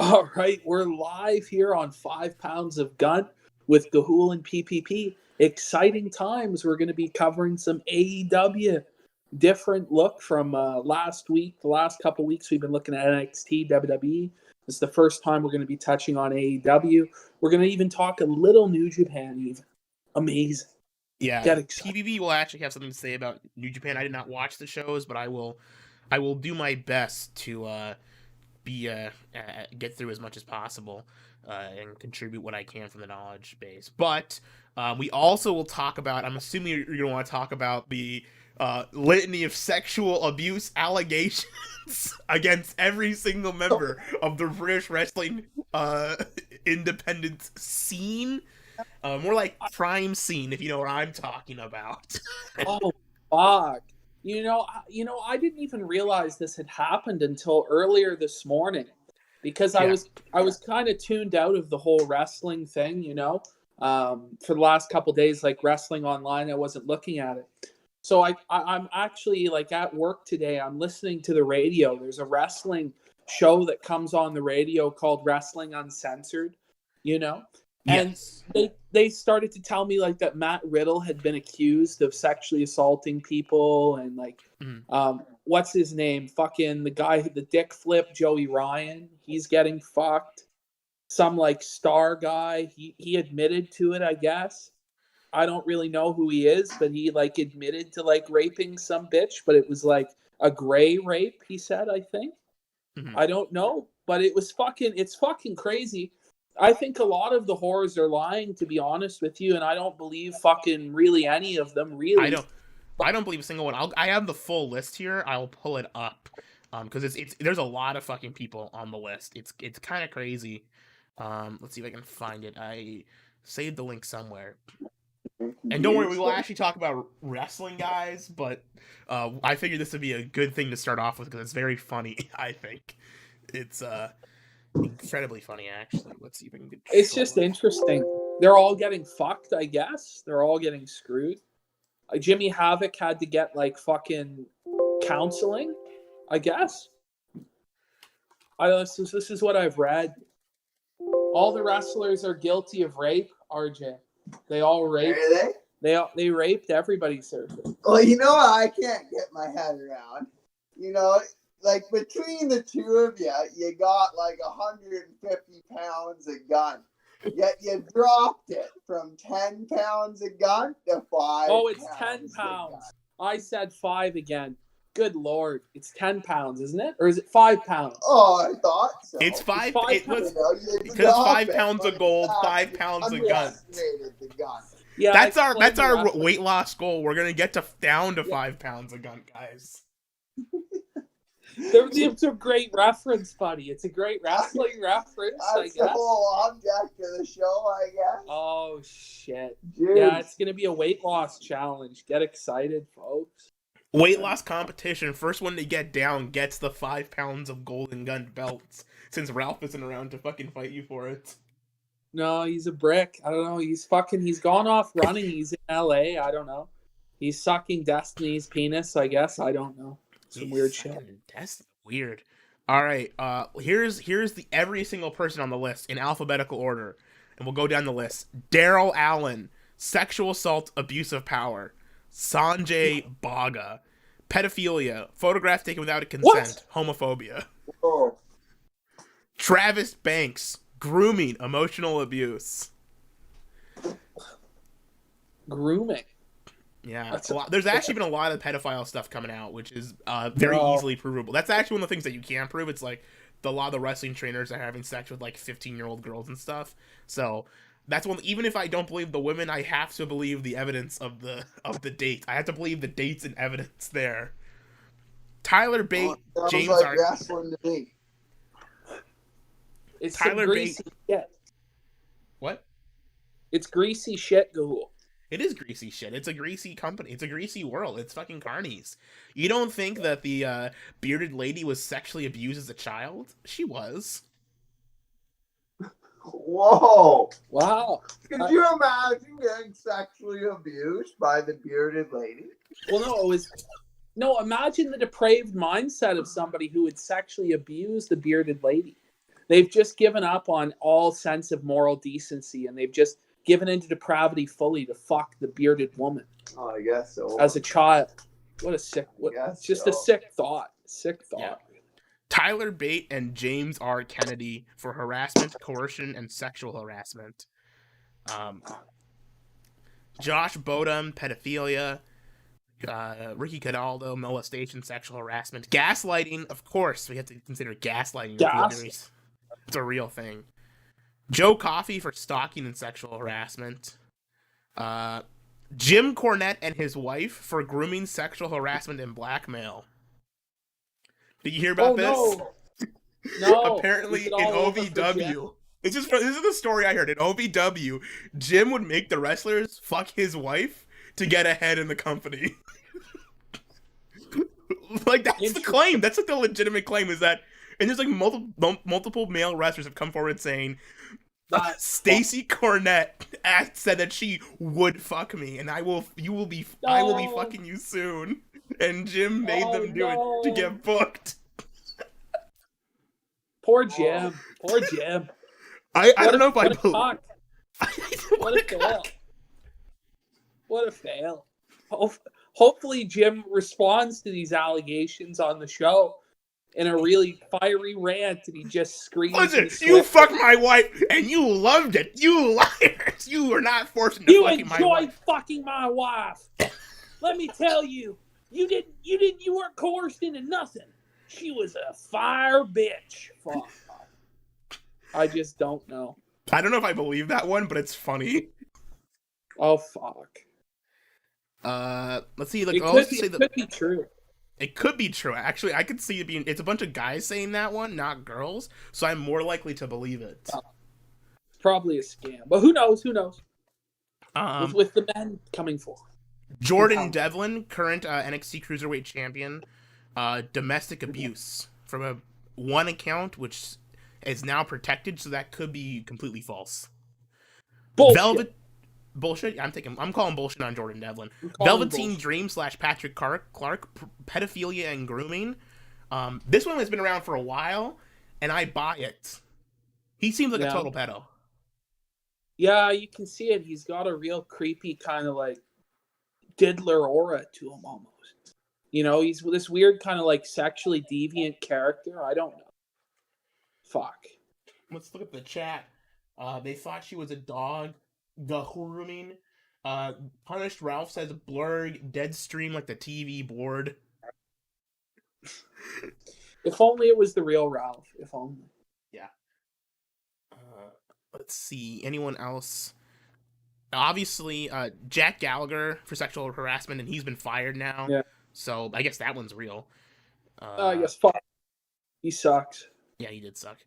All right, we're live here on 5 Pounds of Gunt with GAHOOLE and PPP. Exciting times. We're going to be covering some AEW. Different look from last week. The last couple weeks we've been looking at NXT, WWE. This is the first time we're going to be touching on AEW. We're going to even talk a little New Japan even. Amazing. Yeah, PPP will actually have something to say about New Japan. I did not watch the shows, but I will do my best to get through as much as possible and contribute what I can from the knowledge base. But we also will talk about, I'm assuming you're going to want to talk about the litany of sexual abuse allegations against every single member of the British wrestling independent scene. More like crime scene, if you know what I'm talking about. Oh, fuck. You know, I didn't even realize this had happened until earlier this morning, because I was kind of tuned out of the whole wrestling thing, for the last couple of days, like wrestling online. I wasn't looking at it. So I'm actually like at work today. I'm listening to the radio. There's a wrestling show that comes on the radio called Wrestling Uncensored, And yes. they started to tell me like that Matt Riddle had been accused of sexually assaulting people, and like what's his name? Fucking the guy, the dick flip, Joey Ryan. He's getting fucked. Some like star guy. He admitted to it, I guess. I don't really know who he is, but he like admitted to like raping some bitch, but it was like a gray rape, he said, I think. I don't know, but it's fucking crazy. I think a lot of the whores are lying, to be honest with you, and I don't believe fucking really any of them, really. I don't believe a single one. I have the full list here. I'll pull it up, because there's a lot of fucking people on the list. It's kind of crazy. Let's see if I can find it. I saved the link somewhere. And don't worry, we will actually talk about wrestling, guys, but I figured this would be a good thing to start off with because it's very funny, I think. It's incredibly funny, actually. Let's see if I can get... It's just interesting. They're all getting fucked, I guess. They're all getting screwed. Jimmy Havoc had to get, like, fucking counseling, I guess. This is what I've read. All the wrestlers are guilty of rape, RJ. They all raped. Are they raped everybody, sir. Well, I can't get my head around. Like between the two of you, you got like 150 pounds of gun. Yet you dropped it from 10 pounds of gun to 5. Oh, it's 10 pounds. I said 5 again. Good Lord. It's 10 pounds, isn't it? Or is it 5 pounds? Oh, I thought so. It's 5 pounds. Because 5 pounds of gold, 5 pounds of gun. Yeah, that's our weight loss goal. We're gonna get down to 5 pounds of gun, guys. It's a great reference, buddy. It's a great wrestling reference, I guess. That's the whole object of the show, I guess. Oh, shit. Dude. Yeah, it's going to be a weight loss challenge. Get excited, folks. Weight loss competition. First one to get down gets the 5 pounds of golden gun belts, since Ralph isn't around to fucking fight you for it. No, he's a brick. I don't know. He's gone off running. He's in LA. I don't know. He's sucking Destiny's penis, I guess. I don't know. Some weird shit. That's weird. All right. Here's the every single person on the list in alphabetical order, and we'll go down the list. Daryl Allen, sexual assault, abuse of power. Sanjay Baga, pedophilia, photograph taken without a consent, homophobia. Oh. Travis Banks, grooming, emotional abuse. Grooming. Yeah, there's actually been a lot of pedophile stuff coming out, which is very easily provable. That's actually one of the things that you can prove. It's like a lot of the wrestling trainers are having sex with like 15-year-old girls and stuff. So that's one. Even if I don't believe the women, I have to believe the evidence of the date. I have to believe the dates and evidence there. Tyler Bate, James like wrestling to me. It's Tyler greasy shit. What? It's greasy shit, GAHOOLE. It is greasy shit. It's a greasy company. It's a greasy world. It's fucking carnies. You don't think that the bearded lady was sexually abused as a child? She was. Whoa. Wow. Could you imagine getting sexually abused by the bearded lady? Well, no, imagine the depraved mindset of somebody who would sexually abuse the bearded lady. they've just given up on all sense of moral decency, and they've just given into depravity fully to fuck the bearded woman. Oh, I guess so. As a child. What a sick, just a sick thought. Sick thought. Yeah. Tyler Bate and James R. Kennedy for harassment, coercion, and sexual harassment. Josh Bodum, pedophilia. Ricky Cataldo, molestation, sexual harassment. Gaslighting, of course. We have to consider gaslighting. It's a real thing. Joe Coffey for stalking and sexual harassment. Jim Cornette and his wife for grooming, sexual harassment, and blackmail. Did you hear about this? No. Apparently in OVW. This is the story I heard. In OVW, Jim would make the wrestlers fuck his wife to get ahead in the company. Like, that's the claim. That's like the legitimate claim, is that, and there's like multiple male wrestlers have come forward saying, Stacy Cornette said that she would fuck me, and I will be fucking you soon. And Jim made them do it to get booked. Poor Jim. Poor Jim. I don't know if I believe. What a fail. What a fail. Hopefully Jim responds to these allegations on the show in a really fiery rant, and he just screams. Listen, you fucked my wife and you loved it. You liars. You were not forcing to fucking my wife. You enjoyed fucking my wife. Let me tell you, you weren't coerced into nothing. She was a fire bitch. Fuck. I just don't know. I don't know if I believe that one, but it's funny. Oh, fuck. Let's see. Like, it could be true. It could be true. Actually, I could see it being. It's a bunch of guys saying that one, not girls. So I'm more likely to believe it. It's probably a scam, but who knows? Who knows? With the men coming forward. Jordan Devlin, current NXT Cruiserweight Champion, domestic abuse from one account, which is now protected, so that could be completely false. Bullshit. Bullshit. I'm calling bullshit on Jordan Devlin. Velveteen Dream / Patrick Clark, pedophilia and grooming. This one has been around for a while, and I buy it. He seems like a total pedo. Yeah, you can see it. He's got a real creepy kind of like diddler aura to him almost. You know, he's this weird kind of like sexually deviant character. I don't know. Fuck. Let's look at the chat. They thought she was a dog. GAHOOLing. Punished Ralph says blurg, dead stream like the TV board. If only it was the real Ralph. If only. Yeah. Let's see. Anyone else? Obviously, Jack Gallagher for sexual harassment, and he's been fired now. Yeah. So I guess that one's real. Yes, fuck. He sucks. Yeah, he did suck.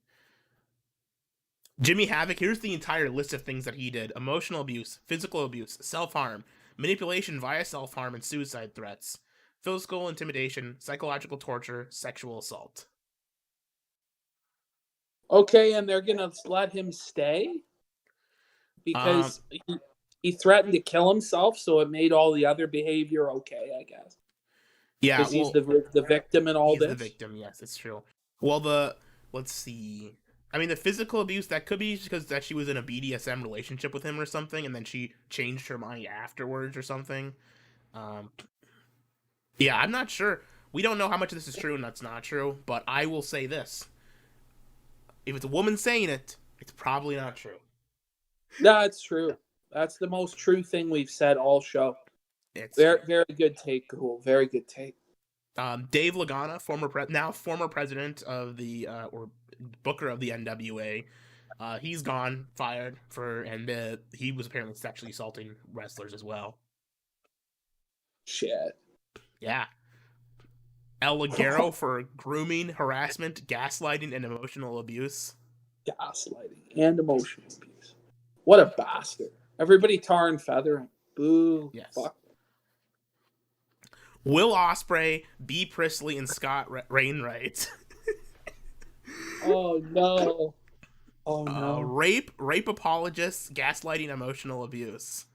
Jimmy Havoc, here's the entire list of things that he did. Emotional abuse, physical abuse, self-harm, manipulation via self-harm and suicide threats, physical intimidation, psychological torture, sexual assault. Okay, and they're going to let him stay? Because he threatened to kill himself, so it made all the other behavior okay, I guess. Yeah, because he's the victim in all this. He's the victim, yes, it's true. Well, let's see. I mean, the physical abuse, that could be because that she was in a BDSM relationship with him or something, and then she changed her mind afterwards or something. Yeah, I'm not sure. We don't know how much of this is true and that's not true, but I will say this. If it's a woman saying it, it's probably not true. No, it's true. That's the most true thing we've said all show. It's very good take, Gahool. Very good take. Dave Lagana, former president of the or booker of the NWA, he's gone, fired and he was apparently sexually assaulting wrestlers as well. Shit. Yeah. El Ligero for grooming, harassment, gaslighting, and emotional abuse. Gaslighting and emotional abuse. What a bastard. Everybody tar and feathering. Boo. Yes. Fuck. Will Ospreay, B. Priestley, and Scott Wainwright. Oh, no. Oh, no. Rape apologists, gaslighting, emotional abuse.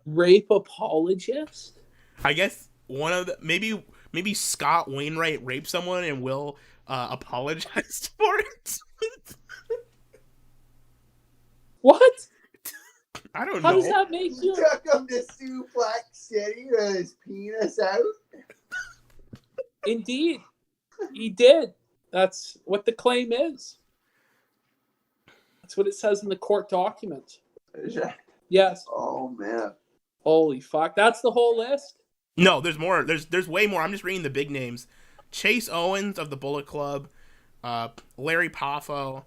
Rape apologist? I guess one of the... Maybe Scott Wainwright raped someone and Will apologized for it. How does that make He you? took him to Suplex City with his penis out. Indeed, he did. That's what the claim is. That's what it says in the court documents. Yes. Oh man. Holy fuck! That's the whole list. No, there's more. There's way more. I'm just reading the big names. Chase Owens of the Bullet Club, Larry Poffo,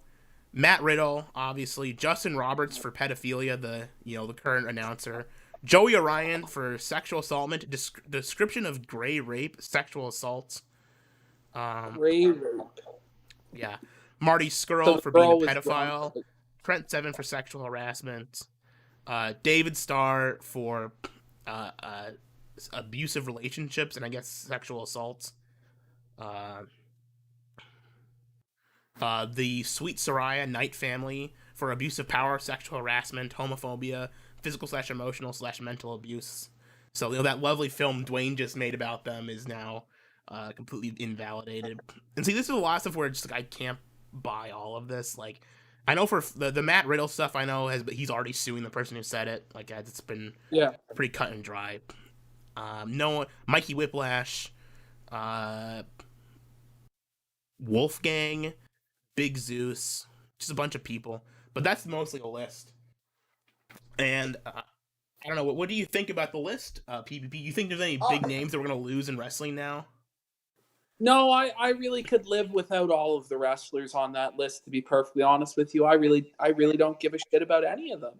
Matt Riddle, obviously, Justin Roberts for pedophilia, the current announcer, Joey Orion for sexual assault, description of gray rape, sexual assaults. Gray rape. Yeah, Marty Skrull So for being a was pedophile, drunk. Trent Seven for sexual harassment, David Starr for abusive relationships and I guess sexual assaults. The Sweet Soraya Knight family for abusive power, sexual harassment, homophobia, physical/emotional/mental abuse. So that lovely film Dwayne just made about them is now completely invalidated. And see, this is a lot of stuff where it's just like I can't buy all of this. Like, I know for the Matt Riddle stuff, I know he's already suing the person who said it. Like, it's been pretty cut and dry. No, Mikey Whiplash, Wolfgang, Big Zeus, just a bunch of people. But that's mostly a list. And I don't know, what do you think about the list, PPP? You think there's any big names that we're going to lose in wrestling now? No, I really could live without all of the wrestlers on that list, to be perfectly honest with you. I really don't give a shit about any of them,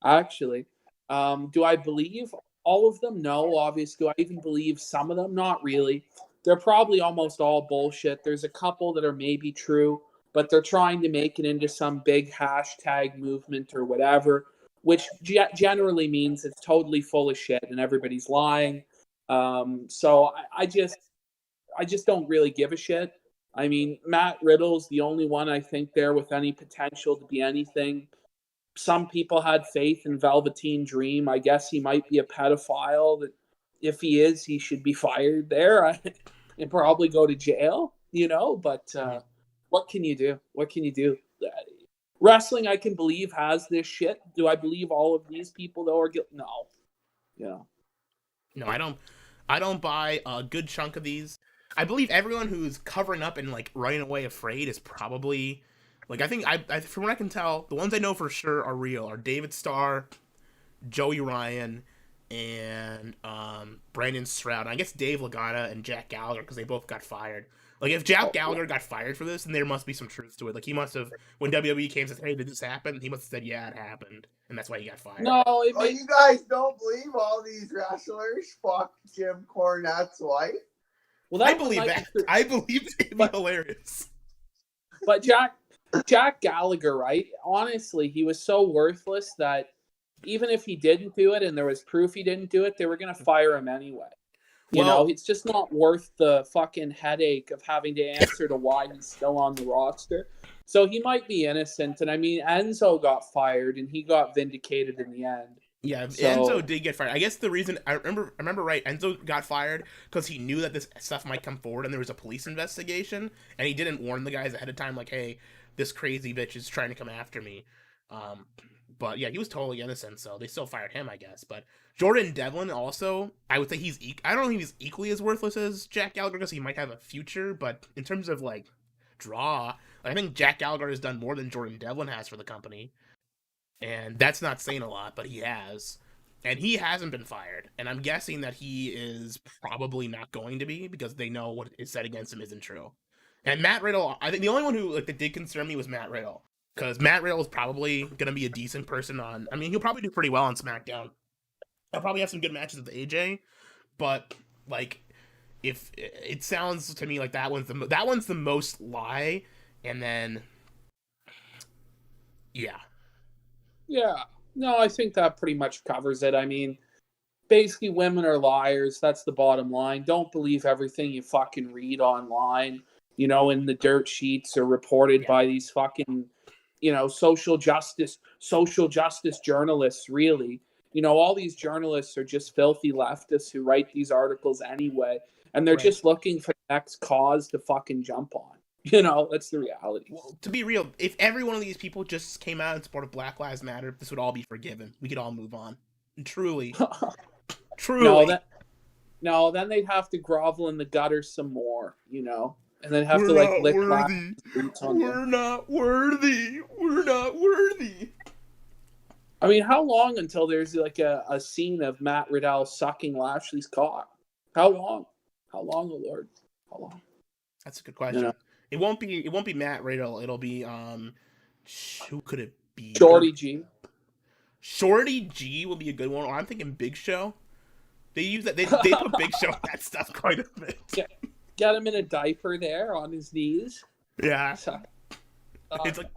actually. Do I believe all of them? No, obviously. Do I even believe some of them? Not really. They're probably almost all bullshit. There's a couple that are maybe true, but they're trying to make it into some big hashtag movement or whatever, which generally means it's totally full of shit and everybody's lying. So I just don't really give a shit. I mean, Matt Riddle's the only one I think there with any potential to be anything. Some people had faith in Velveteen Dream. I guess he might be a pedophile. That if he is, he should be fired there and probably go to jail, But what can you do? What can you do? Wrestling, I can believe, has this shit. Do I believe all of these people, though, are guilty? No. No, I don't buy a good chunk of these. I believe everyone who's covering up and like running away afraid is probably like I think I from what I can tell, the ones I know for sure are real are David Starr, Joey Ryan, and Brandon Stroud. And I guess Dave Lagana and Jack Gallagher because they both got fired. Like if Jack Gallagher got fired for this, then there must be some truth to it. Like he must have when WWE came and said, "Hey, did this happen?" He must have said, "Yeah, it happened," and that's why he got fired. No, you guys don't believe all these wrestlers fuck Jim Cornette's wife? Well, I believe that. I believe it'd be hilarious. But Jack Gallagher, right? Honestly, he was so worthless that even if he didn't do it and there was proof he didn't do it, they were going to fire him anyway. It's just not worth the fucking headache of having to answer to why he's still on the roster. So he might be innocent. And I mean, Enzo got fired and he got vindicated in the end. Yeah, Enzo did get fired. I guess the reason I remember right, Enzo got fired because he knew that this stuff might come forward and there was a police investigation, and he didn't warn the guys ahead of time, like, "Hey, this crazy bitch is trying to come after me." But yeah, he was totally innocent, so they still fired him, I guess. But Jordan Devlin also, I would say I don't think he's equally as worthless as Jack Gallagher because he might have a future, but in terms of like draw, I think Jack Gallagher has done more than Jordan Devlin has for the company. And that's not saying a lot, but he has. And he hasn't been fired. And I'm guessing that he is probably not going to be because they know what is said against him isn't true. And Matt Riddle, I think the only one who that did concern me was Matt Riddle. Because Matt Riddle is probably going to be a decent person on... I mean, he'll probably do pretty well on SmackDown. He'll probably have some good matches with AJ. But, like, if it sounds to me like that one's the most lie. And then... Yeah. Yeah. No, I think that pretty much covers it. I mean, basically women are liars. That's the bottom line. Don't believe everything you fucking read online, in the dirt sheets or reported by these fucking, social justice journalists, really. All these journalists are just filthy leftists who write these articles anyway. And they're just looking for the next cause to fucking jump on. You know, that's the reality. Well, to be real, if every one of these people just came out in support of Black Lives Matter, this would all be forgiven. We could all move on. Truly. Truly. No, then they'd have to grovel in the gutter some more, you know, and then have We're to like not lick worthy. We're not worthy. We're not worthy. I mean, how long until there's like a scene of Matt Riddell sucking Lashley's cock? How long? How long, oh Lord? How long? That's a good question. You know? It won't be Matt Riddle. It'll be who could it be? Shorty G. Shorty G will be a good one. Or I'm thinking Big Show. They use that. They put Big Show in that stuff quite a bit. Get him in a diaper there on his knees. Yeah. It's like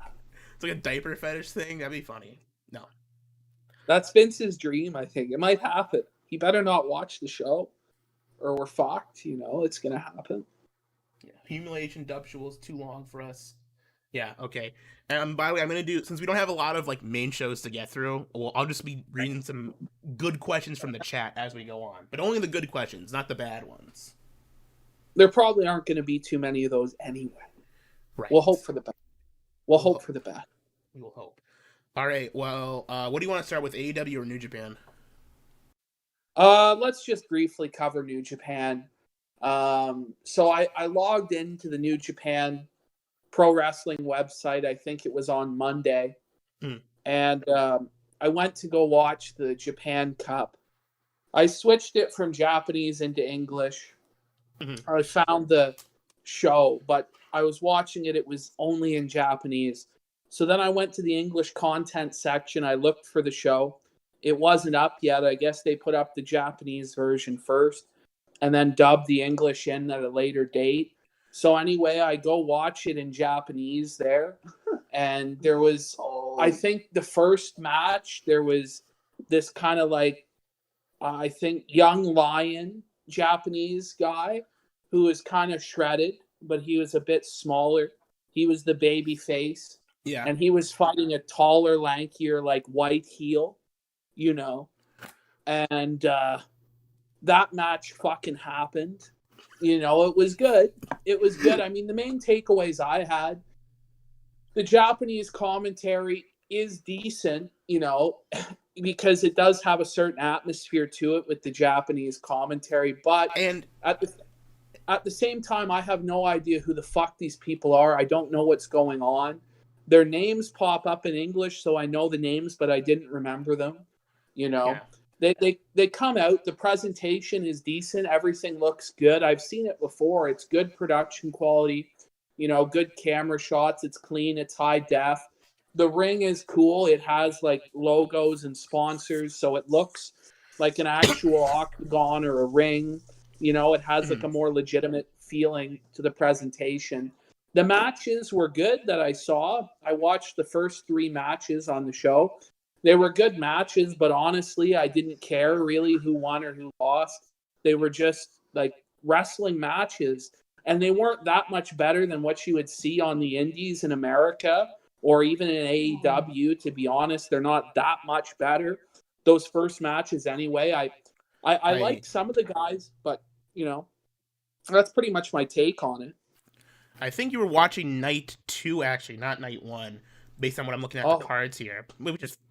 a diaper fetish thing. That'd be funny. No. That's Vince's dream, I think. It might happen. He better not watch the show or we're fucked, you know. It's going to happen. Yeah. Humiliation Duptual is too long for us. Yeah, okay. By the way, I'm going to do, since we don't have a lot of like main shows to get through, well, I'll just be reading some good questions from the chat as we go on. But only the good questions, not the bad ones. There probably aren't going to be too many of those anyway. Right. We'll hope for the best. We'll hope for the best. We will hope. All right, well, what do you want to start with, AEW or New Japan? Let's just briefly cover New Japan. So I logged into the New Japan Pro Wrestling website. I think it was on Monday. And I went to go watch the Japan Cup. I switched it from Japanese into English. I found the show, but I was watching it. It was only in Japanese. So then I went to the English content section. I looked for the show. It wasn't up yet. I guess they put up the Japanese version first and then dubbed the English in at a later date. So anyway, I go watch it in Japanese there. And there was, I think the first match, there was this kind of like, I think young lion Japanese guy who was kind of shredded, but he was a bit smaller. He was the baby face. Yeah. And he was fighting a taller, lankier, like white heel, you know. And that match fucking happened. You know, it was good. It was good. I mean, the main takeaways I had, the Japanese commentary is decent, you know, because it does have a certain atmosphere to it with the Japanese commentary. But at the same time, I have no idea who the fuck these people are. I don't know what's going on. Their names pop up in English, so I know the names, but I didn't remember them. You know, they come out. The presentation is decent. Everything looks good. I've seen it before. It's good production quality. You know, good camera shots. It's clean. It's high def. The ring is cool. It has like logos and sponsors, so it looks like an actual octagon or a ring. You know, it has like a more legitimate feeling to the presentation. The matches were good that I saw. I watched the first 3 matches on the show. They were good matches, but honestly, I didn't care really who won or who lost. They were just like wrestling matches, and they weren't that much better than what you would see on the indies in America or even in AEW. To be honest, they're not that much better. Those first matches anyway. I liked some of the guys, but, you know, that's pretty much my take on it. I think you were watching night 2, actually, not night 1, based on what I'm looking at the cards here.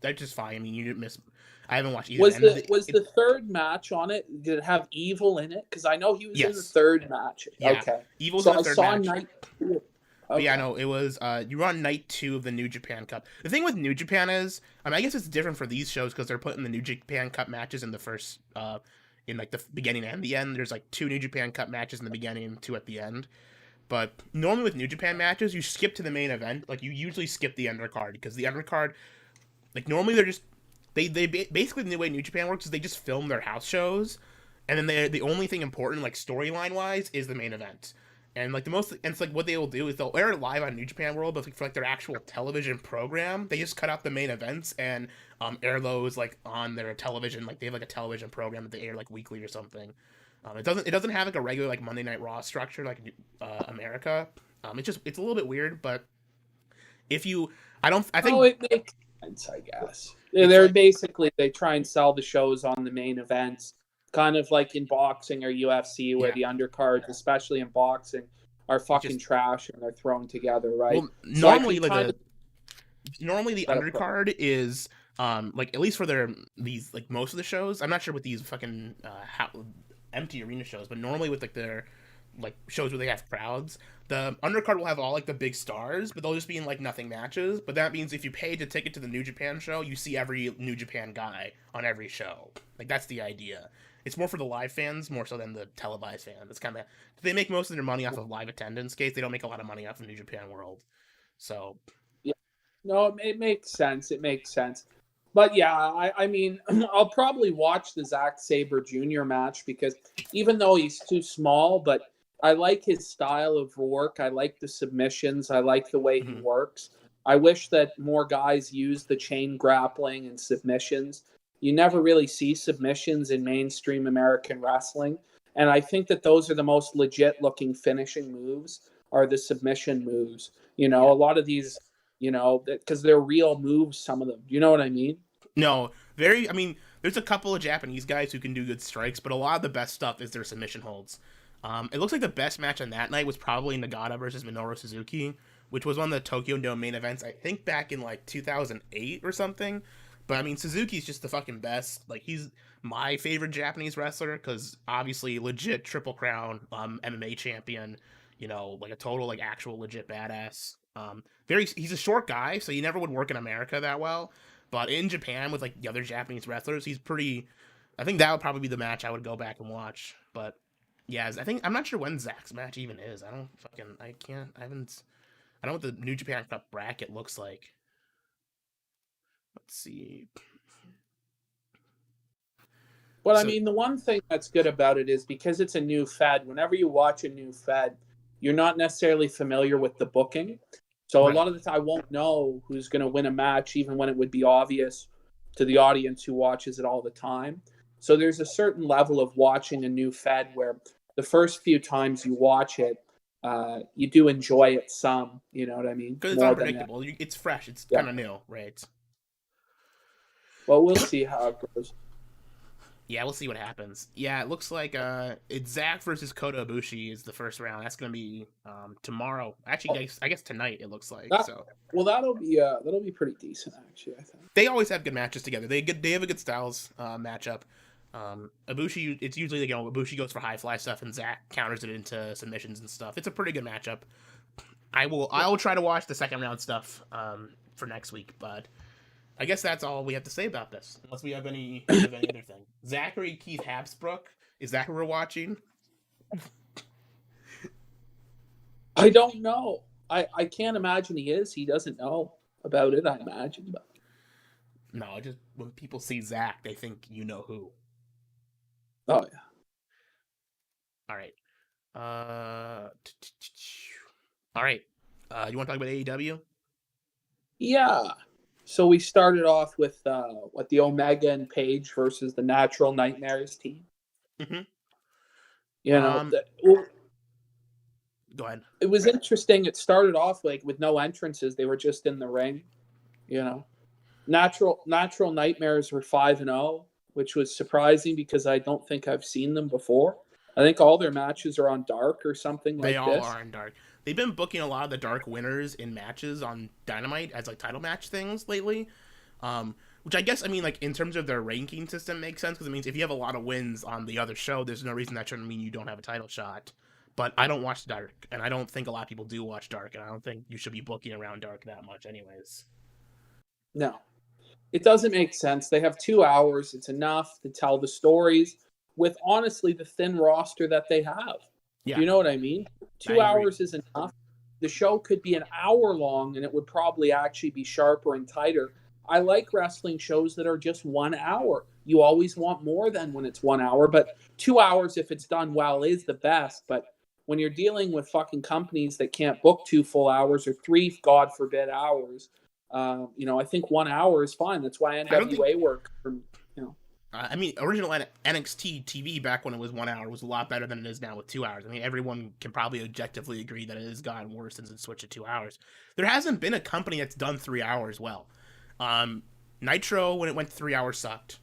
That's just fine. I mean, you didn't miss. I haven't watched either. Was the third match on it? Did it have Evil in it? Because I know he was in the third match. Yeah. Okay. Evil's in the third match. I saw night 2. Okay. Yeah, no, it was. You were on night 2 of the New Japan Cup. The thing with New Japan is, I mean, I guess it's different for these shows because they're putting the New Japan Cup matches in the first, in like the beginning and the end. There's like 2 New Japan Cup matches in the beginning and 2 at the end. But normally with New Japan matches, you skip to the main event. Like, you usually skip the undercard because the undercard, like, normally they're just they basically, the way New Japan works is they just film their house shows, and then the only thing important, like, storyline wise, is the main event. And like it's like what they will do is they'll air it live on New Japan World, but for like their actual television program, they just cut out the main events and air those like on their television. Like, they have like a television program that they air like weekly or something. It doesn't have like a regular like Monday Night Raw structure like America. It's a little bit weird, but I think it makes sense, I guess. They're basically, they try and sell the shows on the main events, kind of like in boxing or UFC, where the undercards, especially in boxing, are fucking trash and are thrown together, right? Well, So normally normally the undercard is like, at least for these like most of the shows. I'm not sure with these fucking empty arena shows, but normally with like their like shows where they have crowds, the undercard will have all like the big stars, but they'll just be in like nothing matches. But that means if you paid a ticket to the New Japan show, you see every New Japan guy on every show. Like, that's the idea. It's more for the live fans, more so than the televised fans. It's kind of, they make most of their money off of live attendance case. They don't make a lot of money off of New Japan World. So yeah, no, it makes sense. It makes sense. But yeah, I mean, I'll probably watch the Zack Sabre Jr. match because even though he's too small, but I like his style of work. I like the submissions. I like the way he works. I wish that more guys use the chain grappling and submissions. You never really see submissions in mainstream American wrestling. And I think that those are the most legit looking finishing moves, are the submission moves. You know, a lot of these, you know, because they're real moves, some of them. You know what I mean? No, I mean, there's a couple of Japanese guys who can do good strikes, but a lot of the best stuff is their submission holds. It looks like the best match on that night was probably Nagata versus Minoru Suzuki, which was one of the Tokyo Dome main events, I think back in like 2008 or something. But I mean, Suzuki's just the fucking best. Like, he's my favorite Japanese wrestler because obviously legit Triple Crown MMA champion, you know, like a total like actual legit badass. He's a short guy, so he never would work in America that well. But in Japan with like the other Japanese wrestlers, he's pretty. I think that would probably be the match I would go back and watch. But yeah, I'm not sure when Zach's match even is. I don't know what the New Japan Cup bracket looks like. Let's see. But I mean, the one thing that's good about it is because it's a new Fed, whenever you watch a new Fed, you're not necessarily familiar with the booking. So a lot of the time I won't know who's going to win a match, even when it would be obvious to the audience who watches it all the time. So there's a certain level of watching a new Fed where the first few times you watch it, you do enjoy it some, you know what I mean? Because it's unpredictable. It's fresh. It's kind of new, right? Well, we'll see how it goes. Yeah, we'll see what happens. Yeah, it looks like it's Zach versus Kota Ibushi is the first round. That's gonna be tomorrow. Actually, I guess tonight it looks like. Well, that'll be pretty decent actually. I think they always have good matches together. They have a good styles matchup. Ibushi, it's usually, you know, Ibushi goes for high fly stuff and Zach counters it into submissions and stuff. It's a pretty good matchup. I will try to watch the second round stuff for next week, but I guess that's all we have to say about this, unless we have any other thing. Zachary Keith Habsbrook, is that who we're watching? I don't know. I can't imagine he is. He doesn't know about it, I imagine. But no, just when people see Zach, they think you know who. Oh yeah. All right. All right. You want to talk about AEW? Yeah. So we started off with the Omega and Page versus the Natural Nightmares team. Mm-hmm. You know, go ahead. It was interesting. It started off like with no entrances; they were just in the ring. You know, Natural Nightmares were 5-0, which was surprising because I don't think I've seen them before. I think all their matches are on Dark or something like this. They all are on Dark. They've been booking a lot of the Dark winners in matches on Dynamite as like title match things lately, which I guess, I mean, like in terms of their ranking system makes sense because it means if you have a lot of wins on the other show, there's no reason that shouldn't mean you don't have a title shot. But I don't watch Dark, and I don't think a lot of people do watch Dark, and I don't think you should be booking around Dark that much anyways. No, it doesn't make sense. They have 2 hours. It's enough to tell the stories with honestly the thin roster that they have. Yeah. You know what I mean? 2 hours is enough. The show could be an hour long and it would probably actually be sharper and tighter. I like wrestling shows that are just 1 hour. You always want more than when it's 1 hour, but 2 hours, if it's done well, is the best. But when you're dealing with fucking companies that can't book 2 full hours or 3, God forbid, hours, you know, I think 1 hour is fine. That's why NWA works. You know. I mean, original NXT TV back when it was 1 hour was a lot better than it is now with 2 hours. I mean, everyone can probably objectively agree that it has gotten worse since it switched to 2 hours. There hasn't been a company that's done 3 hours well. Nitro, when it went to 3 hours, sucked.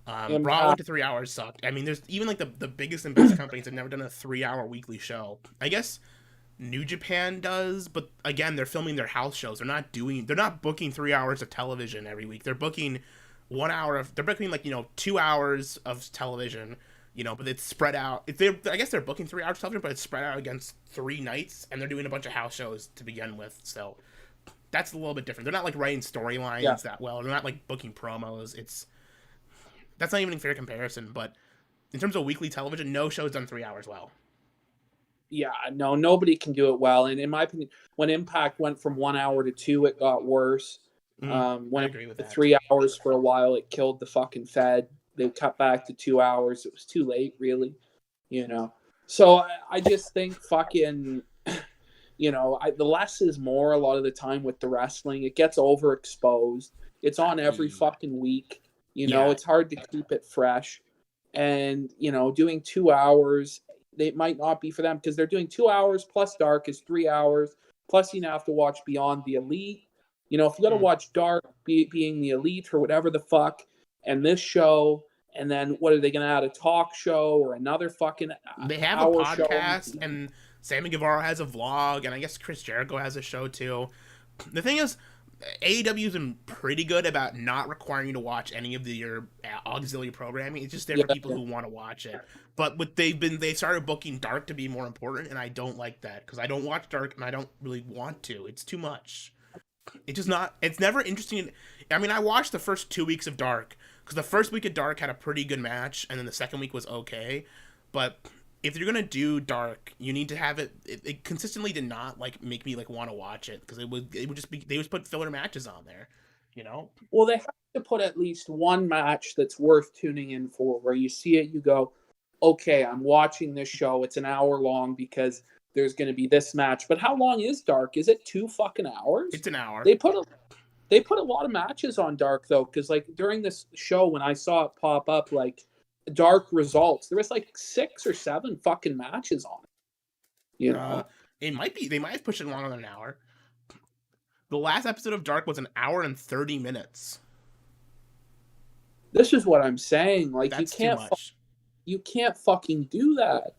Raw went to 3 hours, sucked. I mean, there's even like the biggest and best companies have never done a 3 hour weekly show. I guess New Japan does, but again, they're filming their house shows. They're not booking 3 hours of television every week. They're booking 1 hour they're booking 2 hours of television, but it's spread out. I guess they're booking 3 hours of television, but it's spread out against 3 nights, and they're doing a bunch of house shows to begin with. So that's a little bit different. They're not writing storylines that well. They're not booking promos. That's not even a fair comparison, but in terms of weekly television, no show's done 3 hours well. Yeah, no, nobody can do it well. And in my opinion, when Impact went from 1 hour to 2, it got worse. When I agree with that. 3 hours for a while, it killed the fucking Fed. They cut back to 2 hours. It was too late, really. So I just think fucking, the less is more a lot of the time with the wrestling. It gets overexposed. It's on every fucking week. It's hard to keep it fresh. And, doing 2 hours, they might not be for them because they're doing 2 hours plus Dark is 3 hours. Plus, you now have to watch Beyond the Elite. If you got to watch Dark being the Elite or whatever the fuck, and this show, and then what are they going to add, a talk show or another fucking They have a podcast, and Sammy Guevara has a vlog, and I guess Chris Jericho has a show too. The thing is, AEW's been pretty good about not requiring you to watch any of your auxiliary programming. It's just there for people who want to watch it. But they started booking Dark to be more important, and I don't like that because I don't watch Dark and I don't really want to. It's too much. It's never interesting. I mean, I watched the first 2 weeks of Dark because the first week of Dark had a pretty good match, and then the second week was okay. But if you're gonna do Dark, you need to have it consistently did not make me want to watch it because it would just be, they just put filler matches on there, Well, they have to put at least one match that's worth tuning in for, where you see it, you go, okay, I'm watching this show. It's an hour long because there's going to be this match. But how long is Dark? Is it 2 fucking hours? It's an hour. They put a lot of matches on Dark though, because during this show when I saw it pop up Dark results, there was 6 or 7 fucking matches on it. It might be, they might have pushed it longer than an hour. The last episode of Dark was an hour and 30 minutes. This is what I'm saying. That's too much. You can't fucking do that.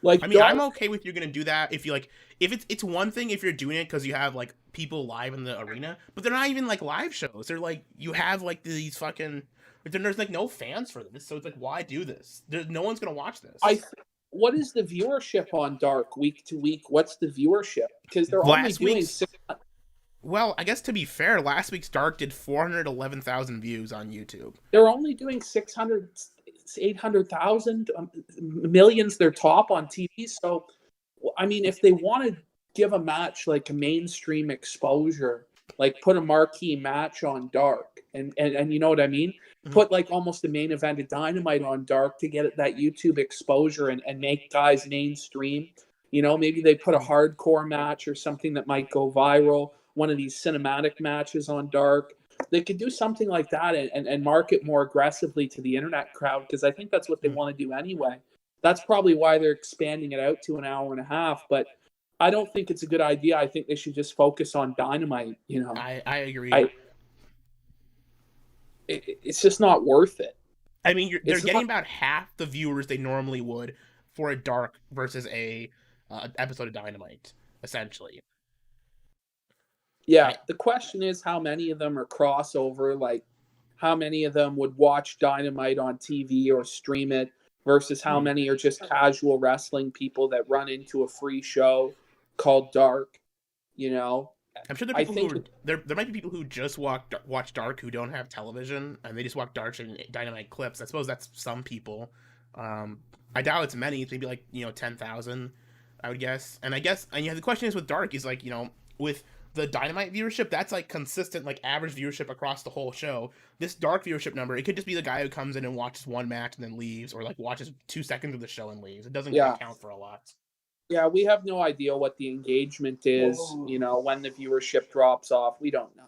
I mean, I'm okay with you're gonna do that if you if it's one thing if you're doing it because you have people live in the arena, but they're not even live shows. They're you have these fucking. There's no fans for this, so it's why do this? No one's gonna watch this. What is the viewership on Dark week to week? What's the viewership? Because they're only doing 6. Well, I guess to be fair, last week's Dark did 411,000 views on YouTube. They're only doing 600, 800,000 millions. Their top on TV. So, I mean, if they want to give a match a mainstream exposure, put a marquee match on Dark, and you know what I mean. Mm-hmm. Put almost the main event of Dynamite on Dark to get that YouTube exposure and make guys mainstream. Maybe they put a hardcore match or something that might go viral. One of these cinematic matches on Dark. They could do something like that and market more aggressively to the internet crowd, because I think that's what they want to do anyway. That's probably why they're expanding it out to an hour and a half. But I don't think it's a good idea. I think they should just focus on Dynamite. I agree. It's just not worth it. I mean, they're getting about half the viewers they normally would for a Dark versus a episode of Dynamite, essentially. Yeah, the question is how many of them are crossover, how many of them would watch Dynamite on TV or stream it versus how many are just casual wrestling people that run into a free show called Dark, I'm sure there might be people who just watch Dark who don't have television and they just watch Dark and Dynamite clips. I suppose that's some people. I doubt it's many. It's maybe 10,000, I would guess. And the question is with Dark is with the Dynamite viewership, that's consistent, average viewership across the whole show. This Dark viewership number, it could just be the guy who comes in and watches one match and then leaves, or watches 2 seconds of the show and leaves. It doesn't count for a lot. Yeah, we have no idea what the engagement is. When the viewership drops off, we don't know.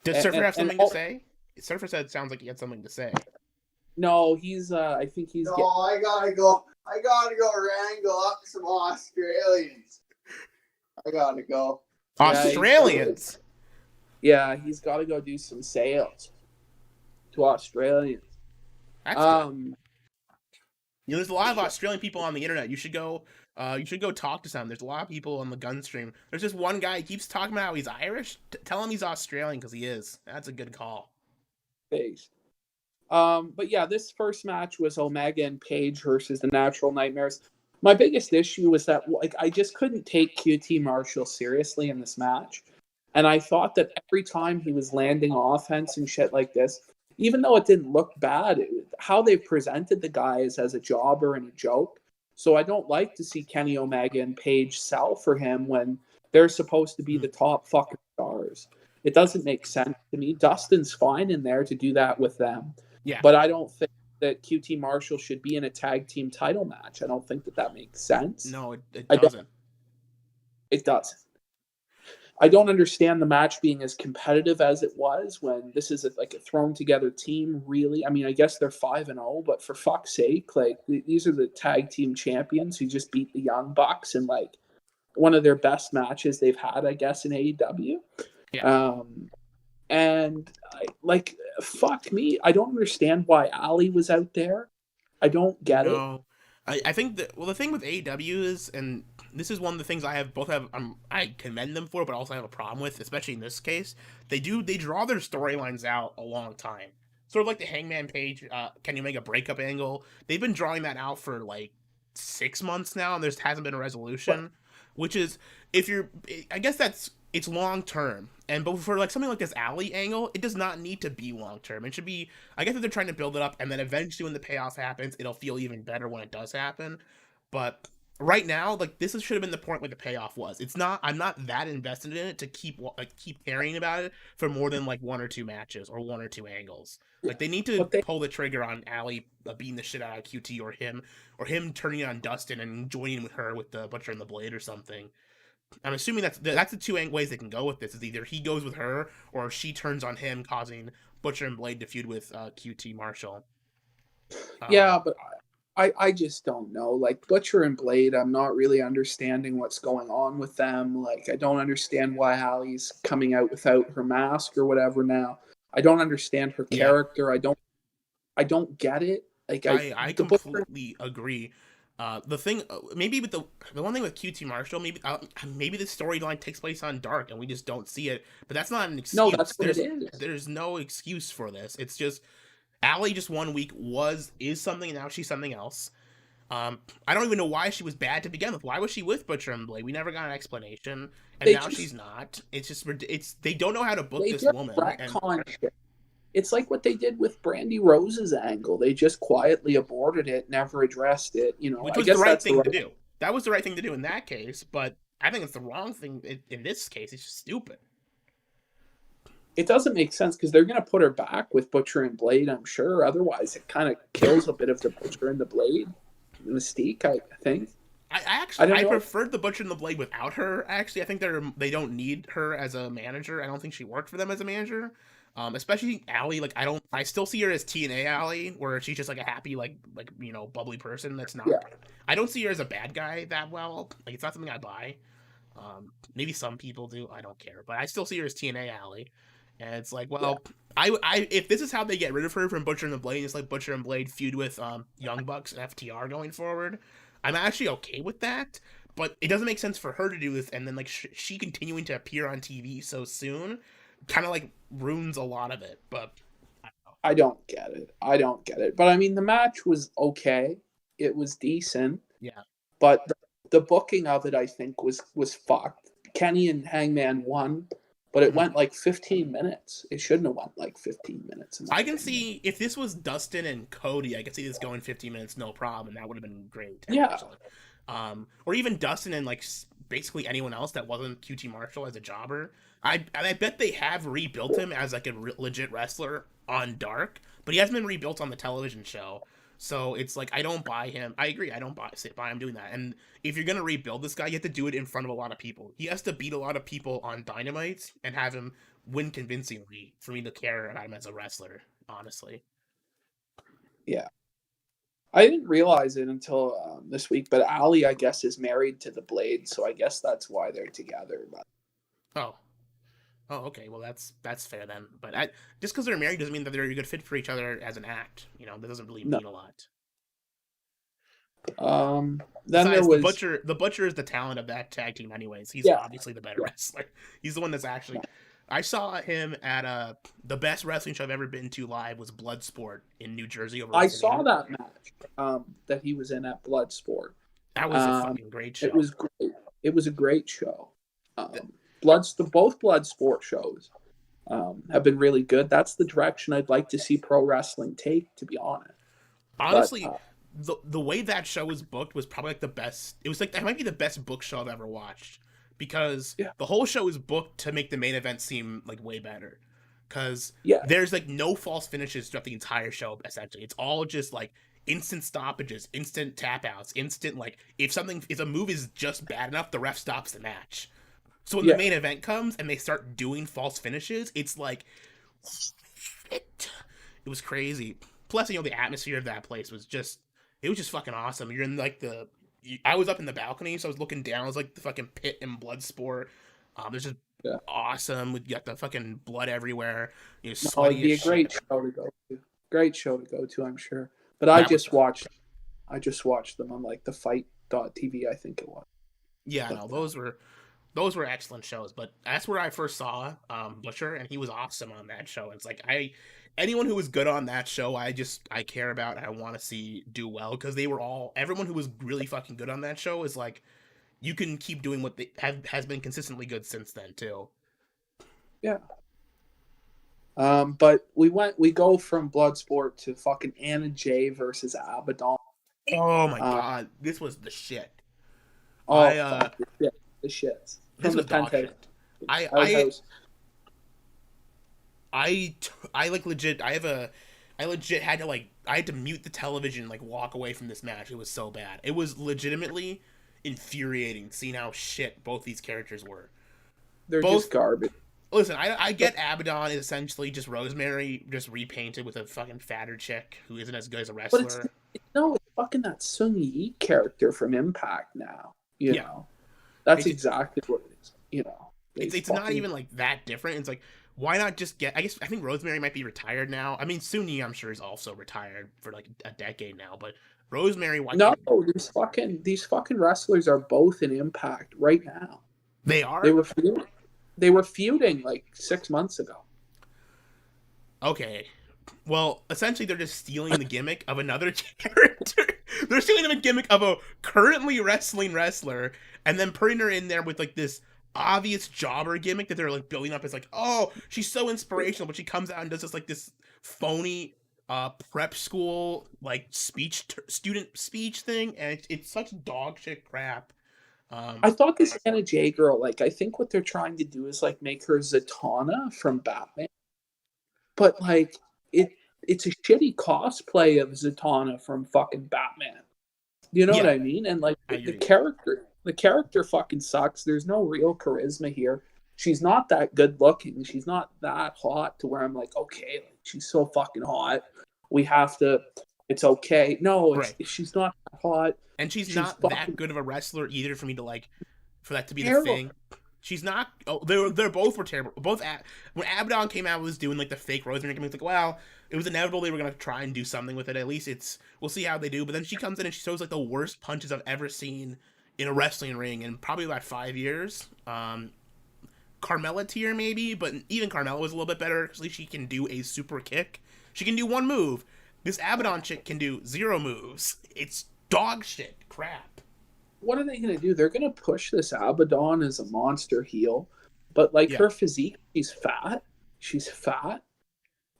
Does Surfer have something to say? Surfer said it sounds like he had something to say. No, he's. I think he's. No, I gotta go wrangle up some Australians. I gotta go. Australians. Yeah, he's got to go do some sales to Australians. That's good. There's a lot of Australian people on the internet. You should go You should go talk to some. There's a lot of people on the gun stream. There's just one guy, he keeps talking about how he's Irish. Tell him he's Australian, because he is. That's a good call. Thanks. But yeah, this first match was Omega and Page versus the Natural Nightmares. My biggest issue was that like I just couldn't take QT Marshall seriously in this match. And I thought that every time he was landing offense and shit like this, even though it didn't look bad, how they presented the guy is as a jobber and a joke. So I don't like to see Kenny Omega and Page sell for him when they're supposed to be the top fucking stars. It doesn't make sense to me. Dustin's fine in there to do that with them. Yeah. But I don't think that QT Marshall should be in a tag team title match. I don't think that makes sense. No, it doesn't. It doesn't. I don't understand the match being as competitive as it was when this is like a thrown together team, really. I mean, I guess they're 5-0, but for fuck's sake, like these are the tag team champions who just beat the Young Bucks in like one of their best matches they've had, I guess, in AEW. Yeah. And fuck me, I don't understand why Ali was out there. I don't get it. I think that, well, the thing with AEW is, and this is one of the things I commend them for, but also have a problem with, especially in this case, they draw their storylines out a long time. Sort of like the Hangman Page, Kenny Omega breakup angle. They've been drawing that out for like 6 months now, and there hasn't been a resolution. Which is, I guess it's long term. But for like something like this Ali angle, it does not need to be long term. It should be, I guess if they're trying to build it up, and then eventually when the payoff happens, it'll feel even better when it does happen. But right now, like, this should have been the point where the payoff was. I'm not that invested in it to keep caring about it for more than like 1 or 2 matches or 1 or 2 angles. Like, they need to pull the trigger on Ali beating the shit out of QT, or him turning on Dustin and joining with her with the Butcher and the Blade or something. I'm assuming that's the 2 ways they can go with this. Is either he goes with her, or she turns on him, causing Butcher and Blade to feud with QT Marshall. Yeah, but I just don't know. Like, Butcher and Blade, I'm not really understanding what's going on with them. Like, I don't understand why Hallie's coming out without her mask or whatever now. I don't understand her character. I don't get it. Like, I completely agree. The thing, maybe with the one thing with QT Marshall, maybe the storyline takes place on Dark and we just don't see it. But that's not an excuse. No, that's what it is. There's no excuse for this. It's just Allie just 1 week is something, and now she's something else. I don't even know why she was bad to begin with. Why was she with Butcher and Blade? We never got an explanation, and now she's not. It's just they don't know how to book this woman. It's like what they did with Brandy Rose's angle. They just quietly aborted it, never addressed it. You know, which was the right thing to do. That was the right thing to do in that case, but I think it's the wrong thing in this case. It's just stupid. It doesn't make sense because they're going to put her back with Butcher and Blade, I'm sure. Otherwise, it kind of kills a bit of the Butcher and the Blade mystique, I think. I preferred the Butcher and the Blade without her. Actually, I think they don't need her as a manager. I don't think she worked for them as a manager. Especially Allie, like I still see her as TNA Allie, where she's just like a happy, like bubbly person. That's not. Yeah. I don't see her as a bad guy that well. Like, it's not something I buy. Maybe some people do. I don't care, but I still see her as TNA Allie, and it's like, well, yeah. If this is how they get rid of her from Butcher and the Blade, it's like Butcher and Blade feud with Young Bucks and FTR going forward. I'm actually okay with that, but it doesn't make sense for her to do this, and then like she continuing to appear on TV so soon kind of like ruins a lot of it. But I don't get it. But I mean, the match was okay. It was decent. Yeah. But the booking of it, I think, was fucked. Kenny and Hangman won, but it went like 15 minutes. It shouldn't have went like 15 minutes. I can see if this was Dustin and Cody, I could see this going 15 minutes, no problem, and that would have been great. Yeah. Or even Dustin and like basically anyone else that wasn't QT Marshall as a jobber. I bet they have rebuilt him as like a legit wrestler on Dark, but he hasn't been rebuilt on the television show. So it's like, I don't buy him. I agree. I don't buy him doing that. And if you're going to rebuild this guy, you have to do it in front of a lot of people. He has to beat a lot of people on Dynamite and have him win convincingly for me to care about him as a wrestler, honestly. Yeah. I didn't realize it until this week, but Ali, I guess, is married to the Blade, so I guess that's why they're together. But... Oh, okay. Well, that's fair then. But just because they're married doesn't mean that they're a good fit for each other as an act. That doesn't really mean a lot. Then Besides, there was the Butcher is the talent of that tag team, anyways. He's Yeah. obviously the better Yeah. wrestler. He's the one that's actually. I saw him at the best wrestling show I've ever been to live was Bloodsport in New Jersey. I saw that match that he was in at Bloodsport. That was a fucking great show. It was great. It was a great show. Both Bloodsport shows have been really good. That's the direction I'd like to see pro wrestling take, to be honest. Honestly, the way that show was booked was probably like the best. It was like that might be the best book show I've ever watched, because the whole show is booked to make the main event seem like way better. Because there's like no false finishes throughout the entire show. Essentially, it's all just like instant stoppages, instant tap outs, instant like if a move is just bad enough, the ref stops the match. So when the main event comes and they start doing false finishes, it's like it was crazy. Plus, the atmosphere of that place was just fucking awesome. You're in like I was up in the balcony, so I was looking down. It was like the fucking pit in Bloodsport. There's just awesome. You got the fucking blood everywhere. It'd be a great show to go to. Great show to go to, I'm sure. But I just watched them on like the fight.tv, I think it was. Yeah, no, those were excellent shows. But that's where I first saw Butcher, and he was awesome on that show. It's like anyone who was good on that show, I care about and I want to see do well, because everyone who was really fucking good on that show is like, you can keep doing what they has been consistently good since then too. Yeah. But we go from Bloodsport to fucking Anna Jay versus Abaddon. Oh my god, this was the shit. The shit. This was dog shit. I legit had to mute the television, like walk away from this match. It was so bad. It was legitimately infuriating seeing how shit both these characters were. They're just garbage. Listen, I get Abaddon is essentially just Rosemary just repainted with a fucking fatter chick who isn't as good as a wrestler. But it's fucking that Sung Yi character from Impact now. You know, that's exactly what it is. You know, it's not even like that different. It's like, why not just get? I think Rosemary might be retired now. I mean, Sung Yi, I'm sure, is also retired for like a decade now. But Rosemary, these fucking wrestlers are both in Impact right now. They are. They were feuding like 6 months ago. Okay. Well, essentially, they're just stealing the gimmick of another character. They're stealing the gimmick of a currently wrestling wrestler and then putting her in there with like this obvious jobber gimmick that they're like building up as like, oh, she's so inspirational, but she comes out and does this phony prep school like student speech thing, and it's such dog shit crap. I thought this Anna Jay girl, like, I think what they're trying to do is like make her Zatanna from Batman, but like it's a shitty cosplay of Zatanna from fucking Batman. You know what I mean? And like the character fucking sucks. There's no real charisma here. She's not that good looking. She's not that hot to where I'm like, okay, like, she's so fucking hot. We have to. It's okay. No, she's not that hot. And she's not that good of a wrestler either for me to like, for that to be the thing. She's not. Oh, they both were terrible. Both when Abaddon came out was doing like the fake Rosemary gimmick. Like, well, it was inevitable they were gonna try and do something with it. At least we'll see how they do. But then she comes in and she throws like the worst punches I've ever seen in a wrestling ring in probably about 5 years. Carmella tier maybe, but even Carmella was a little bit better. At least she can do a super kick. She can do one move. This Abaddon chick can do 0 moves. It's dog shit crap. What are they going to do? They're going to push this Abaddon as a monster heel, but like her physique, she's fat,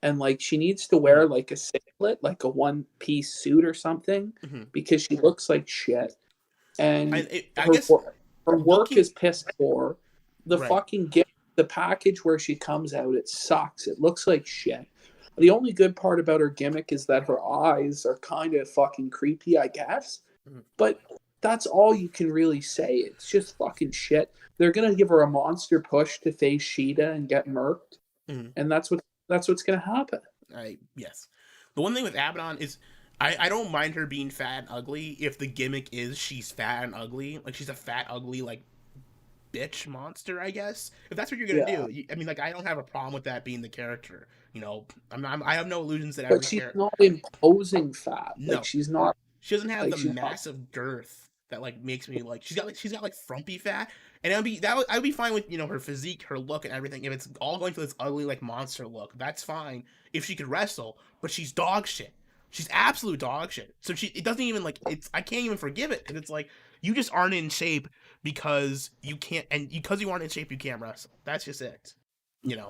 and like she needs to wear like a singlet, like a one-piece suit or something, because she looks like shit. And her work is piss poor. The fucking the package where she comes out, it sucks. It looks like shit. The only good part about her gimmick is that her eyes are kind of fucking creepy, I guess. But that's all you can really say. It's just fucking shit. They're gonna give her a monster push to face Sheeta and get murked, and that's what's gonna happen. Yes. The one thing with Abaddon is I don't mind her being fat and ugly if the gimmick is she's fat and ugly. Like she's a fat, ugly, like bitch monster, I guess. If that's what you're gonna do, I mean, like I don't have a problem with that being the character. You know, I have no illusions that. But she's not imposing fat. No, like, she's not She doesn't have Like the massive girth that like makes me like. She's got like frumpy fat, and I'd be fine with her physique, her look, and everything. If it's all going to this ugly like monster look, that's fine. If she could wrestle, but she's dog shit. She's absolute dog shit. So it doesn't even like it's. I can't even forgive it because it's like you just aren't in shape because you can't, and because you aren't in shape, you can't wrestle. That's just it.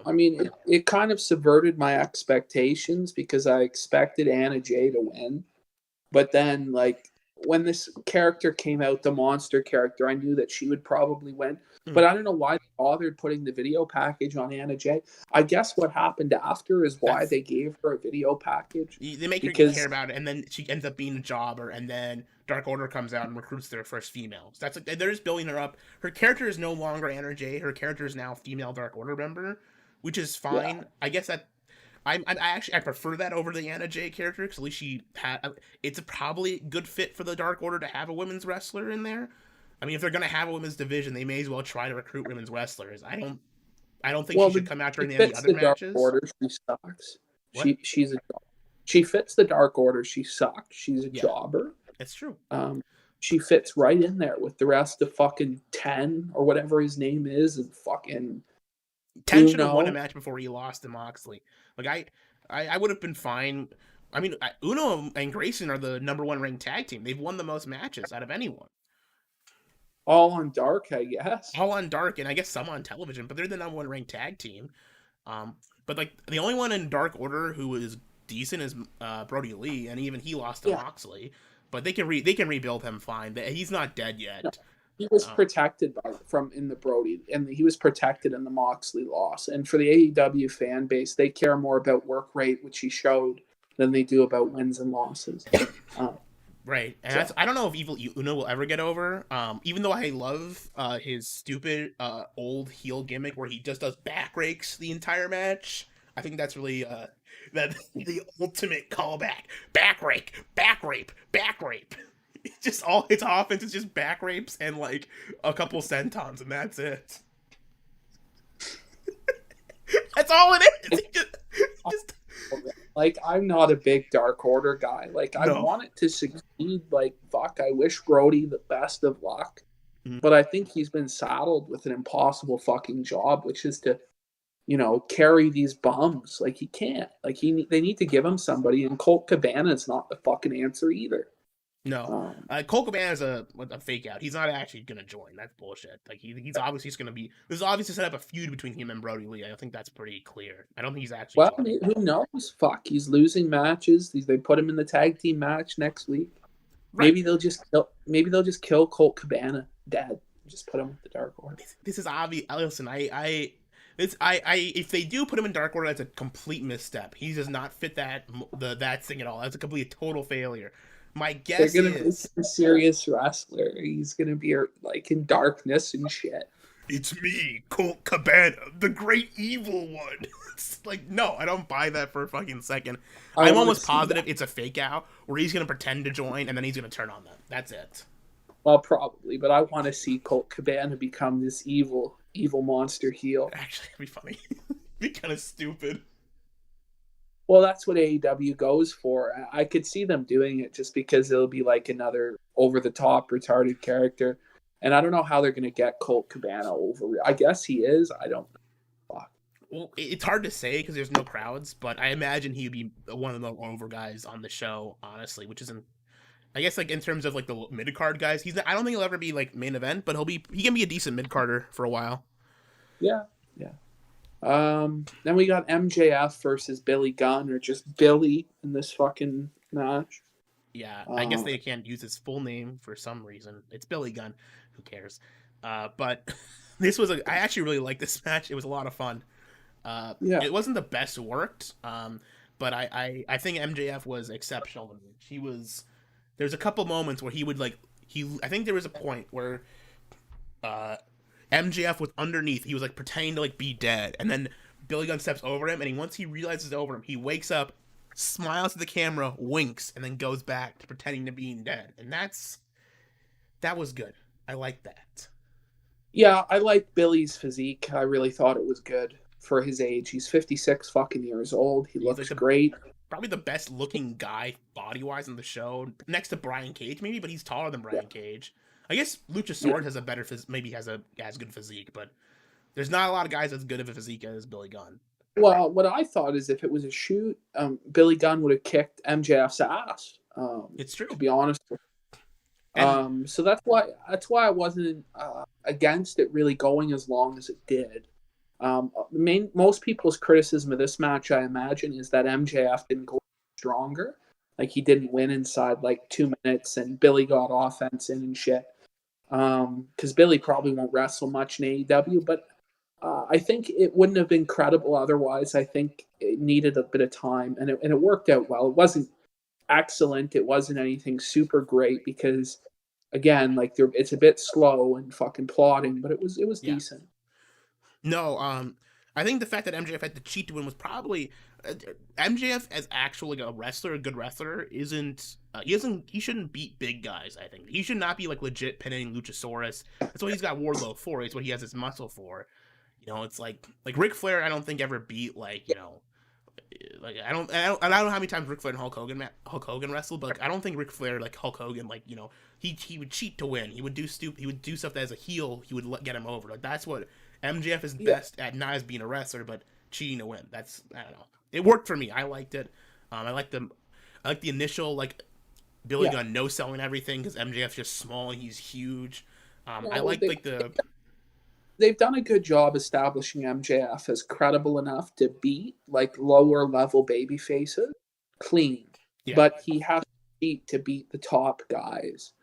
I mean, it kind of subverted my expectations because I expected Anna Jay to win. But then, like, when this character came out, the monster character, I knew that she would probably win. But I don't know why they bothered putting the video package on Anna Jay. I guess what happened after is why they gave her a video package. They make her care about it, and then she ends up being a jobber, and then Dark Order comes out and recruits their first females. That's like they're just building her up. Her character is no longer Anna Jay. Her character is now a female Dark Order member, which is fine. Yeah. I guess that I prefer that over the Anna Jay character because at least it's a probably good fit for the Dark Order to have a women's wrestler in there. I mean, if they're gonna have a women's division, they may as well try to recruit women's wrestlers. I don't think she should come out during any other matches. Dark Order, she sucks. She fits the Dark Order. She sucks. She's a jobber. It's true. She fits right in there with the rest of fucking 10 or whatever his name is, and fucking 10 should have won a match before he lost to Moxley. Like I would have been fine. I mean, Uno and Grayson are the number 1 ranked tag team. They've won the most matches out of anyone. All on Dark, I guess. All on Dark, and I guess some on television, but they're the number 1 ranked tag team. But like the only one in Dark Order who is decent is Brody Lee, and even he lost to Moxley. But they can rebuild him fine. He's not dead yet. No, he was protected in the Brody, and he was protected in the Moxley loss. And for the AEW fan base, they care more about work rate, which he showed, than they do about wins and losses. Right, and I don't know if Evil Uno will ever get over. Even though I love his stupid old heel gimmick where he just does back rakes the entire match. I think that's really the ultimate callback. Back rake, back rape, back rape. It's just all its offense is just back rapes and like a couple sentons, and that's it. That's all it is. Just like, I'm not a big Dark Order guy. Like, I want it to succeed. Like, fuck, I wish Brody the best of luck. Mm-hmm. But I think he's been saddled with an impossible fucking job, which is to, carry these bums. Like, he can't. Like, they need to give him somebody, and Colt Cabana's not the fucking answer either. No, Colt Cabana is a fake out. He's not actually gonna join. That's bullshit. Like he's obviously just gonna be. This is obviously set up a feud between him and Brody Lee. I think that's pretty clear. I don't think he's actually. Well, who knows? Fuck, he's losing matches. They put him in the tag team match next week. Right. Maybe they'll just kill Colt Cabana dead. Just put him with the Dark Order. This is obvious. Listen, if they do put him in Dark Order, that's a complete misstep. He does not fit that thing at all. That's a complete total failure. My guess they're gonna is a serious wrestler. He's gonna be like in darkness and shit. It's me, Colt Cabana, the great evil one. It's like, no, I don't buy that for a fucking second. I'm almost positive it's a fake out where he's gonna pretend to join and then he's gonna turn on them. That's it. Well, probably, but I want to see Colt Cabana become this evil monster heel. Actually, it'd be funny. It'd be kind of stupid. Well, that's what AEW goes for. I could see them doing it just because it'll be like another over-the-top retarded character. And I don't know how they're going to get Colt Cabana over. I guess he is. I don't know. Well, it's hard to say because there's no crowds, but I imagine he'd be one of the over guys on the show, honestly, which isn't... I guess like in terms of like the mid-card guys, I don't think he'll ever be like main event, but he can be a decent mid-carder for a while. Yeah. Then we got MJF versus Billy Gunn, or just Billy in this fucking match. Yeah, I guess they can't use his full name for some reason. It's Billy Gunn. Who cares? But this was I actually really liked this match. It was a lot of fun. It wasn't the best worked, but I think MJF was exceptional. There's a couple moments where he would I think there was a point where MJF was underneath. He was like pretending to like be dead, and then Billy Gunn steps over him, and once he realizes it's over him, he wakes up, smiles at the camera, winks, and then goes back to pretending to being dead. And that was good. I like that. Yeah, I like Billy's physique. I really thought it was good for his age. He's 56 fucking years old. He looks great. probably the best looking guy body wise in the show, next to Brian Cage maybe, but he's taller than Brian Cage. I guess Luchasaurus has a better maybe has as good physique, but there's not a lot of guys as good of a physique as Billy Gunn. Well, what I thought is if it was a shoot, Billy Gunn would have kicked MJF's ass. It's true, to be honest. So that's why I wasn't against it really going as long as it did. Most people's criticism of this match, I imagine, is that MJF didn't go stronger. Like he didn't win inside like 2 minutes, and Billy got offense in and shit. Because Billy probably won't wrestle much in AEW, but I think it wouldn't have been credible otherwise. I think it needed a bit of time, and it worked out well. It wasn't excellent. It wasn't anything super great because, again, like it's a bit slow and fucking plodding, but it was decent. No, I think the fact that MJF had to cheat to win was probably MJF as actually a wrestler, a good wrestler, isn't he shouldn't beat big guys. I think he should not be like legit pinning Luchasaurus. That's what he's got Wardlow for. It's what he has his muscle for. You know, it's like Ric Flair. I don't think ever beat like I don't know how many times Ric Flair and Hulk Hogan wrestled, but I don't think Ric Flair like Hulk Hogan he would cheat to win. He would do stuff that as a heel he would get him over. Like that's what MJF is best at, not as being a wrestler, but cheating to win. That's I don't know. It worked for me. I liked it. I like the initial like Billy Gunn no selling everything because MJF's just small and he's huge. I like the. They've done a good job establishing MJF as credible enough to beat like lower level baby faces clean, but he has to beat the top guys.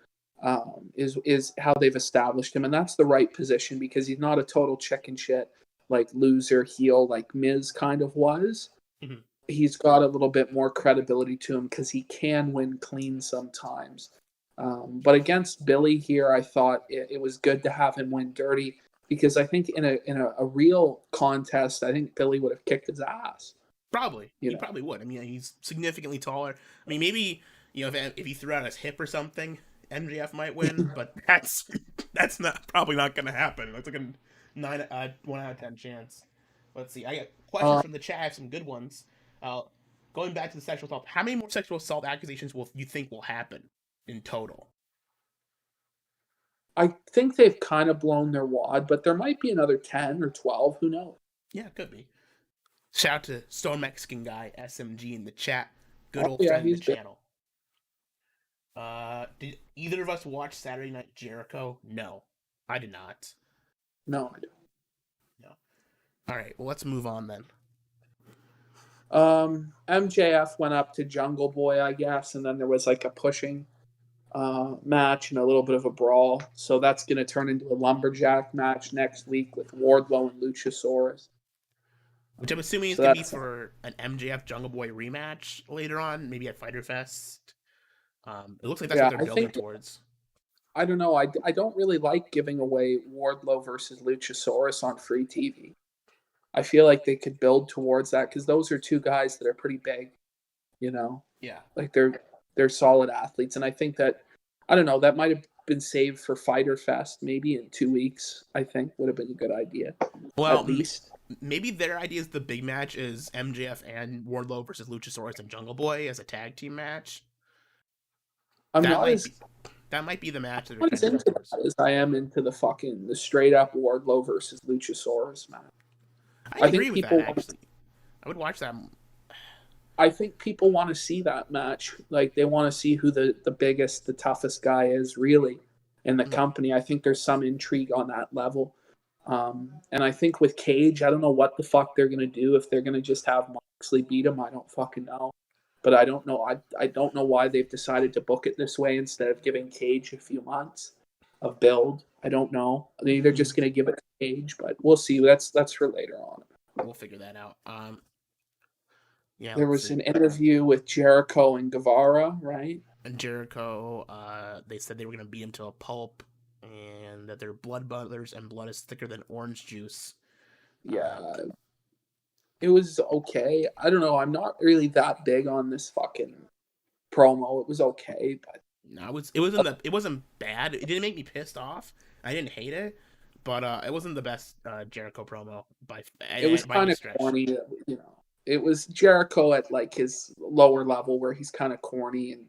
Is how they've established him, and that's the right position because he's not a total chicken shit like loser heel like Miz kind of was. Mm-hmm. He's got a little bit more credibility to him because he can win clean sometimes. But against Billy here, I thought it was good to have him win dirty. Because I think in a real contest, I think Billy would have kicked his ass. Probably. He probably would. I mean, he's significantly taller. I mean, maybe, if he threw out his hip or something, MJF might win, but that's probably not going to happen. That's like a 1 out of 10 chance. Let's see. I got questions from the chat. I have some good ones. Going back to the sexual assault, how many more sexual assault accusations will you think will happen in total? I think they've kind of blown their wad, but there might be another 10 or 12. Who knows? Yeah, it could be. Shout out to Stone Mexican Guy, SMG, in the chat. Good old friend of the channel. Did either of us watch Saturday Night Jericho? No, I did not. No, I don't. No. All right, well, let's move on then. MJF went up to Jungle Boy, I guess, and then there was like a pushing match and a little bit of a brawl. So that's going to turn into a lumberjack match next week with Wardlow and Luchasaurus. Which I'm assuming is going to be for an MJF Jungle Boy rematch later on, maybe at Fyter Fest. It looks like that's what they're building towards. I don't know. I don't really like giving away Wardlow versus Luchasaurus on free TV. I feel like they could build towards that because those are two guys that are pretty big, Yeah. Like they're solid athletes. And I think that, I don't know, that might have been saved for Fyter Fest maybe in 2 weeks, I think would have been a good idea. Well, at least. Maybe their idea is the big match is MJF and Wardlow versus Luchasaurus and Jungle Boy as a tag team match. That might be the match that as into that as I am into the straight up Wardlow versus Luchasaurus match. I agree with that, actually. I would watch that. I think people want to see that match. Like, they want to see who the biggest, the toughest guy is, really, in the company. I think there's some intrigue on that level. And I think with Cage, I don't know what the fuck they're going to do. If they're going to just have Moxley beat him, I don't fucking know. But I don't know. I don't know why they've decided to book it this way instead of giving Cage a few months of build. I don't know. They're just going to give it to Cage, but we'll see. That's for later on. We'll figure that out. Yeah. There was an interview with Jericho and Guevara, right? And Jericho, they said they were going to beat him to a pulp, and that they're blood brothers, and blood is thicker than orange juice. Yeah. It was okay. I don't know. I'm not really that big on this fucking promo. It was okay, but no, it wasn't bad. It didn't make me pissed off. I didn't hate it, but it wasn't the best Jericho promo by. It was kind of corny, it was Jericho at like his lower level where he's kind of corny and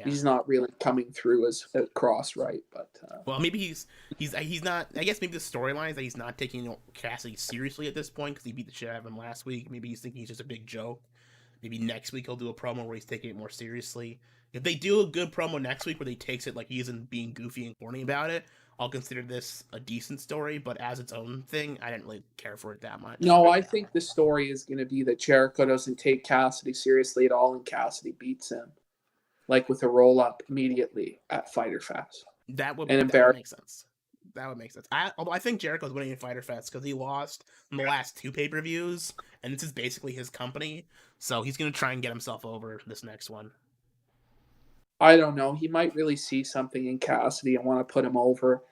he's not really coming through as Cross, right? But well, maybe he's not. I guess maybe the storyline is that he's not taking Cassidy seriously at this point because he beat the shit out of him last week. Maybe he's thinking he's just a big joke. Maybe next week he'll do a promo where he's taking it more seriously. If they do a good promo next week where they takes it like he isn't being goofy and corny about it, I'll consider this a decent story. But as its own thing, I didn't really care for it that much. No, I think the story is going to be that Jericho doesn't take Cassidy seriously at all, and Cassidy beats him, like with a roll up immediately at Fyter Fest. That would make sense. That would make sense. Although I think Jericho's winning in Fyter Fest because he lost in the last 2 pay-per-views, and this is basically his company, so he's going to try and get himself over this next one. I don't know. He might really see something in Cassidy and want to put him over.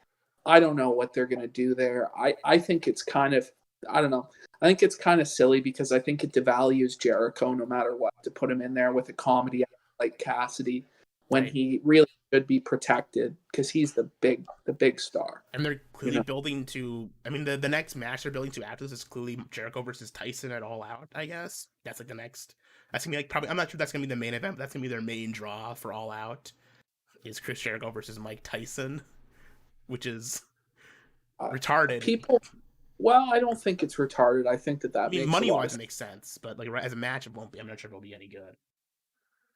I don't know what they're going to do there. I think it's kind of, I don't know. I think it's kind of silly because I think it devalues Jericho no matter what to put him in there with a comedy like Cassidy when he really should be protected because he's the big star. And they're clearly building to, I mean, the next match they're building to after this is clearly Jericho versus Tyson at All Out, I guess. That's like the next, that's going to be like probably, I'm not sure that's going to be the main event, but that's going to be their main draw for All Out is Chris Jericho versus Mike Tyson, which is retarded. Well, I don't think it's retarded. I think that makes money-wise it makes sense, but like as a match, it won't be. I'm not sure it'll be any good.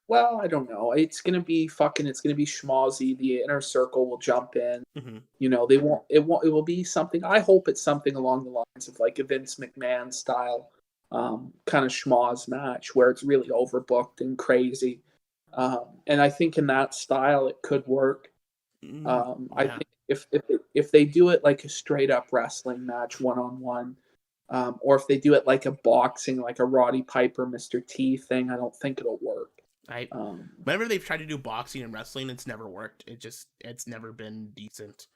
Well, I don't know. It's gonna be schmozzy. The inner circle will jump in. Mm-hmm. It will be something. I hope it's something along the lines of like a Vince McMahon style kind of schmoz match where it's really overbooked and crazy. And I think in that style it could work. I think if they do it like a straight up wrestling match 1-on-1, or if they do it like a boxing, like a Roddy Piper, Mr. T thing, I don't think it'll work. Whenever they've tried to do boxing and wrestling, it's never worked. It's never been decent.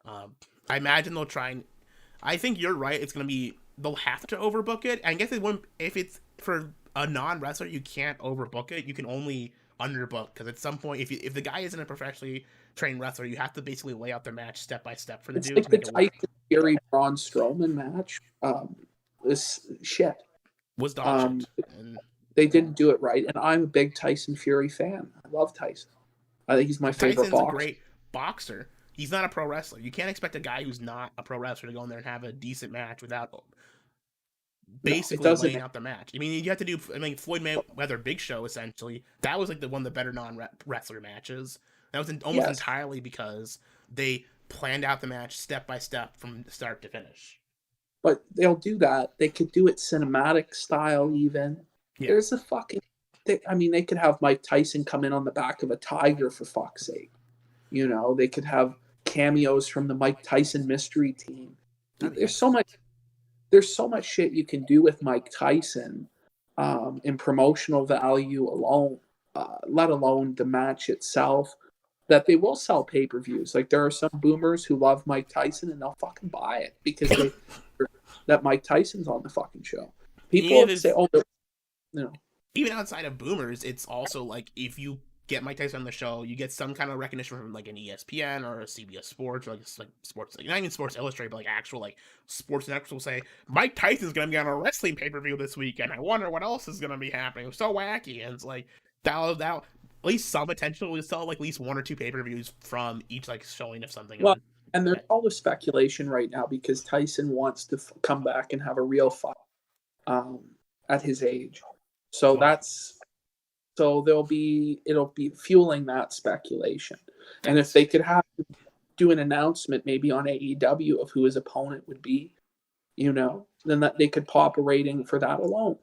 I imagine they'll try and. I think you're right. It's gonna be they'll have to overbook it. I guess it won't. If it's for a non-wrestler, you can't overbook it. You can only underbook because at some point, if the guy isn't a professionally trained wrestler, you have to basically lay out the match step by step for the dude. It's like the Tyson Fury Braun Strowman match. This shit was dog shit. They didn't do it right, and I'm a big Tyson Fury fan. I love Tyson. I think he's my favorite boxer. Tyson's a great boxer. He's not a pro wrestler. You can't expect a guy who's not a pro wrestler to go in there and have a decent match without basically laying out the match. I mean, you have to do. I mean, Floyd Mayweather Big Show essentially. That was like one of the better non-wrestler matches. That was almost entirely because they planned out the match step by step from start to finish. But they'll do that. They could do it cinematic style even. Yeah. There's a fucking. They could have Mike Tyson come in on the back of a tiger for fuck's sake. They could have cameos from the Mike Tyson mystery team. There's so much shit you can do with Mike Tyson in promotional value alone, let alone the match itself, that they will sell pay-per-views. Like there are some boomers who love Mike Tyson and they'll fucking buy it because that Mike Tyson's on the fucking show. People say, "Oh, even outside of boomers, it's also like if you get Mike Tyson on the show, you get some kind of recognition from like an ESPN or a CBS Sports or like sports, like not even Sports Illustrated, but like actual like sports networks will say Mike Tyson's gonna be on a wrestling pay-per-view this week, and I wonder what else is gonna be happening. It was so wacky, and it's like that at least some attention will sell like at least 1 or 2 pay-per-views from each like showing of something. Well, and there's all the speculation right now because Tyson wants to come back and have a real fight at his age. So it'll be fueling that speculation. And if they could do an announcement maybe on AEW of who his opponent would be, then that they could pop a rating for that alone.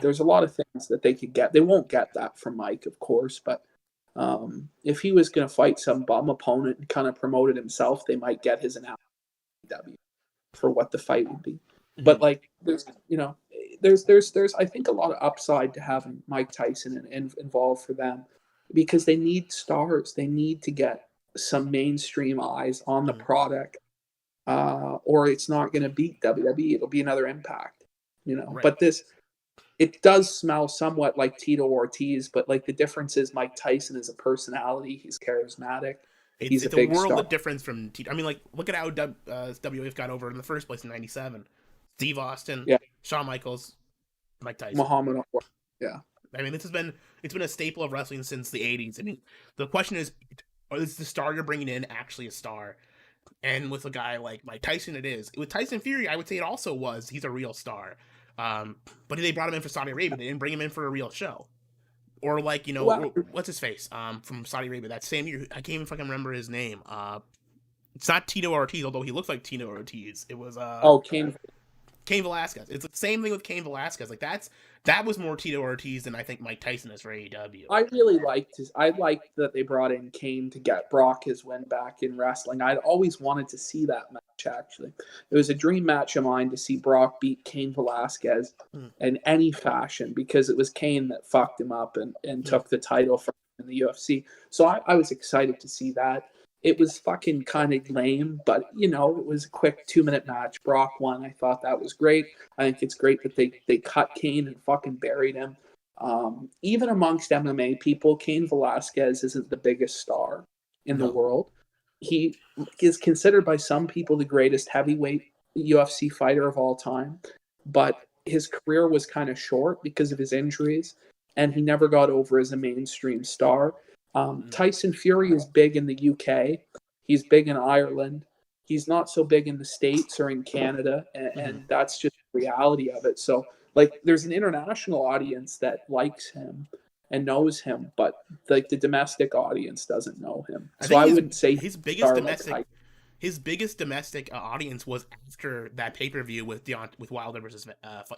There's a lot of things that they could get. They won't get that from Mike, of course, but if he was going to fight some bum opponent and kind of promoted himself, they might get his announcement for what the fight would be. Mm-hmm. But like there's I think a lot of upside to having Mike Tyson involved for them because they need stars. They need to get some mainstream eyes on the product, or it's not going to beat WWE. It'll be another Impact, Right. But it does smell somewhat like Tito Ortiz, but like the difference is Mike Tyson is a personality. He's charismatic. He's a big world star. Of difference from Tito. I mean, like look at how WWF got over in the first place in '97. Steve Austin, Shawn Michaels, Mike Tyson. Muhammad Ali. Yeah. I mean, it's been a staple of wrestling since the 80s. I mean, the question is the star you're bringing in actually a star? And with a guy like Mike Tyson, it is. With Tyson Fury, I would say it also was. He's a real star. But they brought him in for Saudi Arabia. They didn't bring him in for a real show. Or like, what's his face? From Saudi Arabia that same year. I can't even fucking remember his name. It's not Tito Ortiz, although he looks like Tito Ortiz. It was Cain Velasquez. It's the same thing with Cain Velasquez. Like that was more Tito Ortiz than I think Mike Tyson is for AEW. I liked that they brought in Kane to get Brock his win back in wrestling. I'd always wanted to see that match, actually. It was a dream match of mine to see Brock beat Cain Velasquez in any fashion, because it was Kane that fucked him up and took the title from him in the UFC. So I was excited to see that. It was fucking kind of lame, but, it was a quick 2-minute match. Brock won. I thought that was great. I think it's great that they cut Kane and fucking buried him. Even amongst MMA people, Cain Velasquez isn't the biggest star in the world. He is considered by some people the greatest heavyweight UFC fighter of all time, but his career was kind of short because of his injuries, and he never got over as a mainstream star. Tyson Fury is big in the UK. He's big in Ireland. He's not so big in the States or in Canada, and that's just the reality of it. So, there's an international audience that likes him and knows him, but the domestic audience doesn't know him. So I wouldn't say his biggest domestic audience was after that pay-per-view with Wilder versus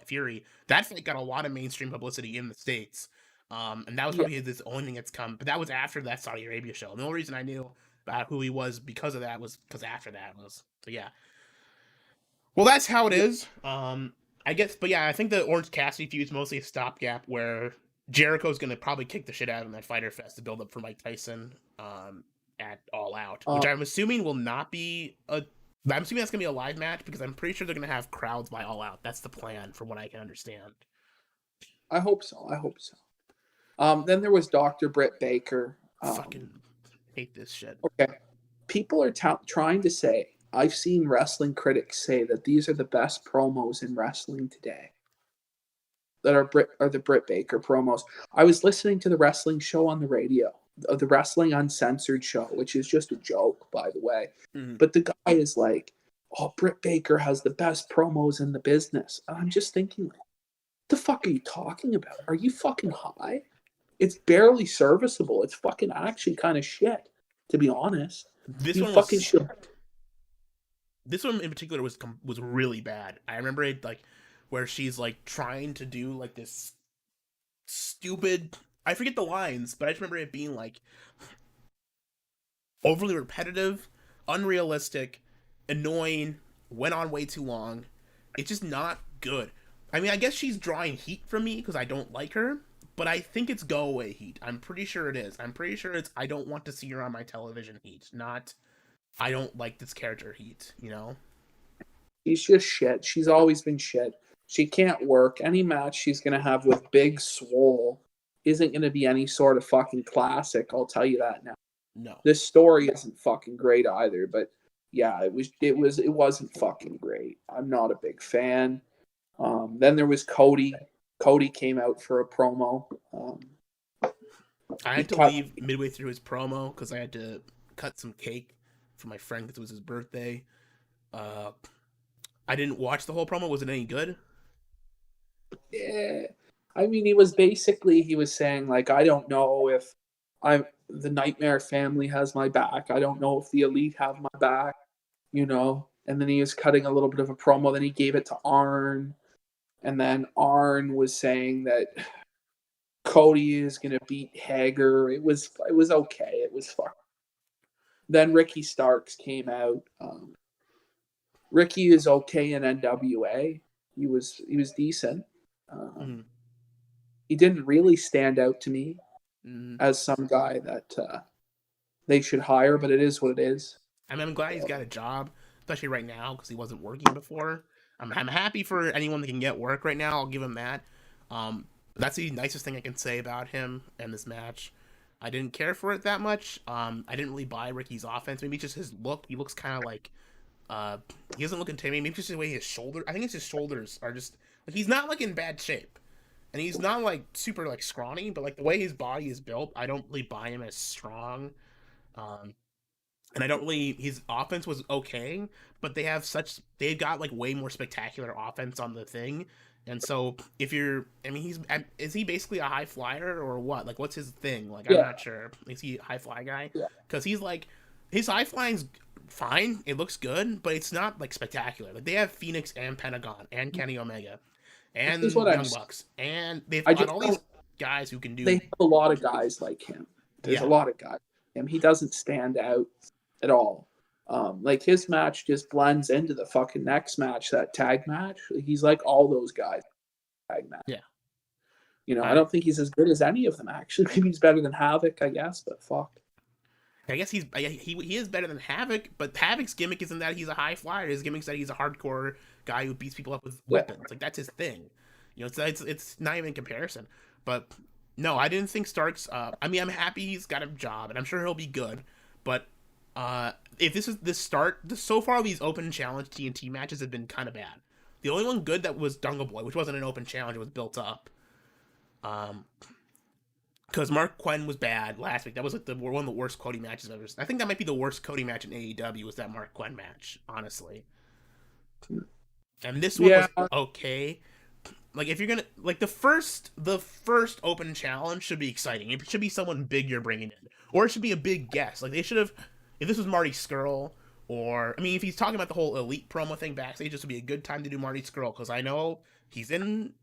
Fury. That fight got a lot of mainstream publicity in the States. And that was probably his only thing that's come. But that was after that Saudi Arabia show. And the only reason I knew about who he was because of that was because after that was. So yeah. Well, that's how it is. I guess, but yeah, I think the Orange Cassidy feud is mostly a stopgap where Jericho's going to probably kick the shit out of him at Fyter Fest to build up for Mike Tyson at All Out, which I'm assuming will not be I'm assuming that's going to be a live match because I'm pretty sure they're going to have crowds by All Out. That's the plan, from what I can understand. I hope so. Then there was Dr. Britt Baker. Fucking hate this shit. Okay. People are trying to say, I've seen wrestling critics say that these are the best promos in wrestling today. That are the Britt Baker promos. I was listening to the wrestling show on the radio, the Wrestling Uncensored show, which is just a joke, by the way. But the guy is like, Britt Baker has the best promos in the business. And I'm just thinking, what the fuck are you talking about? Are you fucking high? It's barely serviceable. It's fucking actually kind of shit, to be honest. This one in particular was really bad. I remember it where she's trying to do this stupid. I forget the lines, but I just remember it being overly repetitive, unrealistic, annoying, went on way too long. It's just not good. I mean, I guess she's drawing heat from me because I don't like her. But I think it's go away heat. I'm pretty sure it is. I'm pretty sure it's I don't want to see her on my television heat, not I don't like this character heat, She's just shit. She's always been shit. She can't work. Any match she's going to have with Big Swole isn't going to be any sort of fucking classic, I'll tell you that now. No. This story isn't fucking great either, but yeah, it wasn't fucking great. I'm not a big fan. Then there was Cody. Cody came out for a promo. I had to leave midway through his promo because I had to cut some cake for my friend because it was his birthday. I didn't watch the whole promo. Was it any good? Yeah. I mean, he was saying, I don't know if the Nightmare family has my back. I don't know if the Elite have my back, And then he was cutting a little bit of a promo. Then he gave it to Arn. And then Arn was saying that Cody is going to beat Hager. It was okay. It was fun. Then Ricky Starks came out. Ricky is okay in NWA. He was decent. He didn't really stand out to me as some guy that they should hire, but it is what it is. I mean, I'm glad he's got a job, especially right now because he wasn't working before. I'm happy for anyone that can get work right now. I'll give him that. That's the nicest thing I can say about him and this match. I didn't care for it that much. I didn't really buy Ricky's offense. Maybe just his look. He looks kind of he doesn't look intimidating. Maybe just the way his shoulders. I think it's his shoulders are just he's not in bad shape. and he's not like super like scrawny, but like the way his body is built, I don't really buy him as strong. Um, and I don't really. His offense was okay, but they've got like way more spectacular offense on the thing. And so if you're, I mean, is he basically a high flyer or what? Like, what's his thing? Like, I'm Yeah. not sure. Is he a high fly guy? Yeah. Because he's like, his high flying's fine. It looks good, but it's not like spectacular. Like they have Phoenix and Pentagon and Kenny Omega and This is what Young Bucks, and they've I got just all these guys who can do. They have a lot of guys like him. There's Yeah. a lot of guys like him. He doesn't stand out at all. Like his match just blends into the fucking next match, that tag match. He's like all those guys. Tag match. Yeah. You know, I don't think he's as good as any of them actually. Maybe he's better than Havoc, I guess, but fuck. I guess he is better than Havoc, but Havoc's gimmick isn't that he's a high flyer. His gimmick's that he's a hardcore guy who beats people up with weapons. Like that's his thing. You know, it's not even comparison. But no, I didn't think Starks. I mean, I'm happy he's got a job, and I'm sure he'll be good. But if this is the start, so far these open challenge TNT matches have been kind of bad. The only one good that was Dungle Boy, which wasn't an open challenge; it was built up. Because Mark Quinn was bad last week. That was like one of the worst Cody matches I've ever seen. I think that might be the worst Cody match in AEW was that Mark Quinn match, honestly. And this one was okay. Like if you're gonna like the first open challenge should be exciting. It should be someone big you're bringing in, or it should be a big guest. Like they should have, if this was Marty Scurll, or I mean, if he's talking about the whole elite promo thing backstage, this would be a good time to do Marty Scurll because I know he's in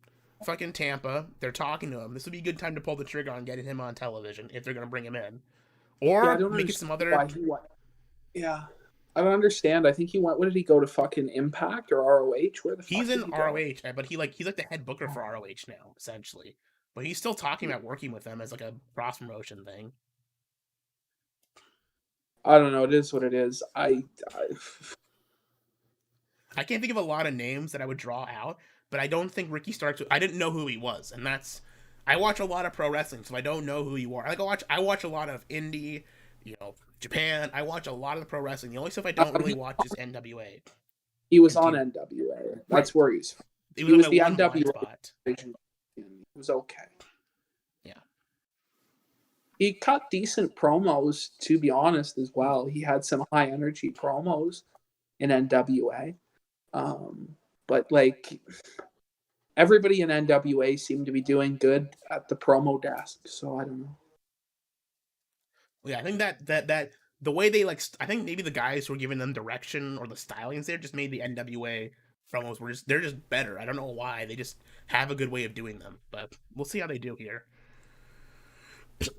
fucking Tampa. They're talking to him. This would be a good time to pull the trigger on getting him on television if they're gonna bring him in, or make it some other. Yeah. I don't understand. I think he went. What did he go to? Fucking Impact or ROH? Where the fuck he's in ROH, go? but he's like the head booker for ROH now, essentially. But he's still talking about working with them as like a cross promotion thing. I don't know. It is what it is. I can't think of a lot of names that I would draw out, but I don't think Ricky Starks. I didn't know who he was, and that's. I watch a lot of pro wrestling, so I don't know who you are. I watch a lot of indie, you know. Japan. I watch a lot of the pro wrestling. The only stuff I don't really watch is NWA. He was on NWA. That's where he's. He was the NWA spot. He was okay. Yeah. He cut decent promos, to be honest, as well. He had some high energy promos in NWA. But like everybody in NWA seemed to be doing good at the promo desk, so I don't know. Yeah, I think that the way they like, I think maybe the guys who were giving them direction or the stylings there just made the NWA promos they're just better. I don't know why. They just have a good way of doing them, but we'll see how they do here.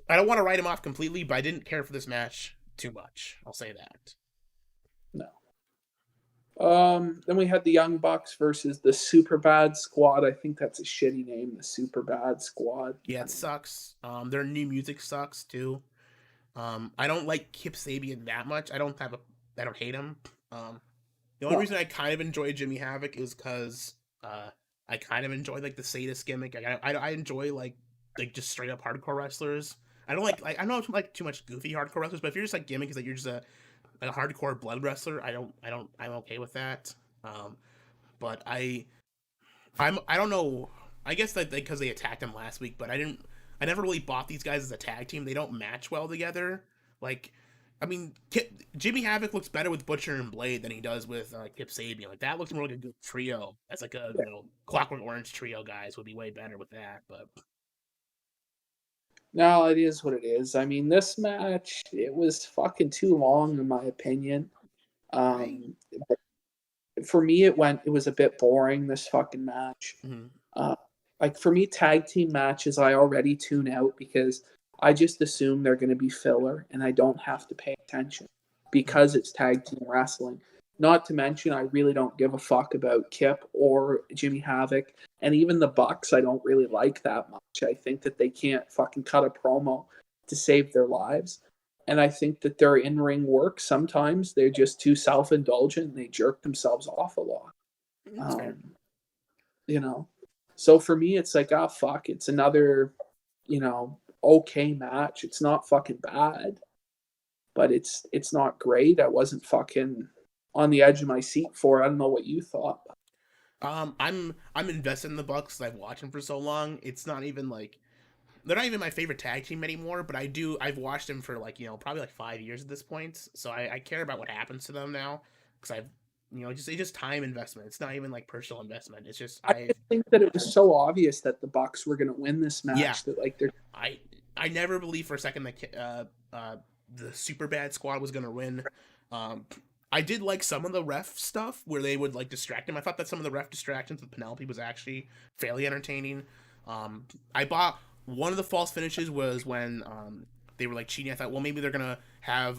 I don't want to write him off completely, but I didn't care for this match too much. I'll say that. No. Then we had the Young Bucks versus the Super Bad Squad. I think that's a shitty name, the Super Bad Squad. Yeah, it sucks. Their new music sucks too. I don't like Kip Sabian that much. I don't hate him. The only reason I kind of enjoy Jimmy Havoc is because I kind of enjoy like the sadist gimmick. I enjoy like just straight up hardcore wrestlers. I don't like too much goofy hardcore wrestlers, but if you're just like gimmick is that you're just a hardcore blood wrestler, I'm okay with that. But I don't know. I guess that because they attacked him last week, but I never really bought these guys as a tag team. They don't match well together. Like, I mean, Jimmy Havoc looks better with Butcher and Blade than he does with Kip Sabian. Like, that looks more like a good trio. That's like a Clockwork Orange trio guys would be way better with that. But no, it is what it is. I mean, this match, it was fucking too long, in my opinion. For me, it was a bit boring, this fucking match. Mm-hmm. Like, for me, tag team matches, I already tune out because I just assume they're going to be filler and I don't have to pay attention because it's tag team wrestling. Not to mention, I really don't give a fuck about Kip or Jimmy Havoc. And even the Bucks, I don't really like that much. I think that they can't fucking cut a promo to save their lives. And I think that their in-ring work, sometimes they're just too self-indulgent and they jerk themselves off a lot. You know? So for me, it's like, fuck, it's another, okay match. It's not fucking bad, but it's not great. I wasn't fucking on the edge of my seat for it. I don't know what you thought. I'm invested in the Bucks. I've watched them for so long. It's not even like they're not even my favorite tag team anymore. But I've watched them for like probably like 5 years at this point. So I care about what happens to them now because I've it's just time investment. It's not even like personal investment. It's just I just think that it was so obvious that the Bucks were going to win this match that like they're. I never believed for a second that the super bad squad was going to win. I did like some of the ref stuff where they would like distract him. I thought that some of the ref distractions with Penelope was actually fairly entertaining. I bought one of the false finishes was when they were like cheating. I thought, well, maybe they're gonna have.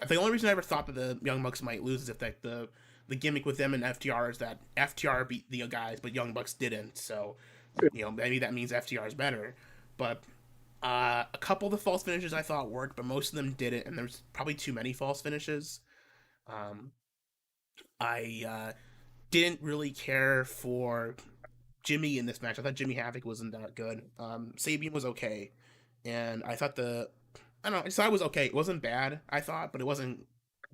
The only reason I ever thought that the Young Bucks might lose is if like the gimmick with them and FTR is that FTR beat the guys, but Young Bucks didn't. So maybe that means FTR is better. But a couple of the false finishes I thought worked, but most of them didn't, and there's probably too many false finishes. I didn't really care for Jimmy in this match. I thought Jimmy Havoc wasn't that good. Sabian was okay, and I thought I don't know. So I was okay. It wasn't bad, I thought, but it wasn't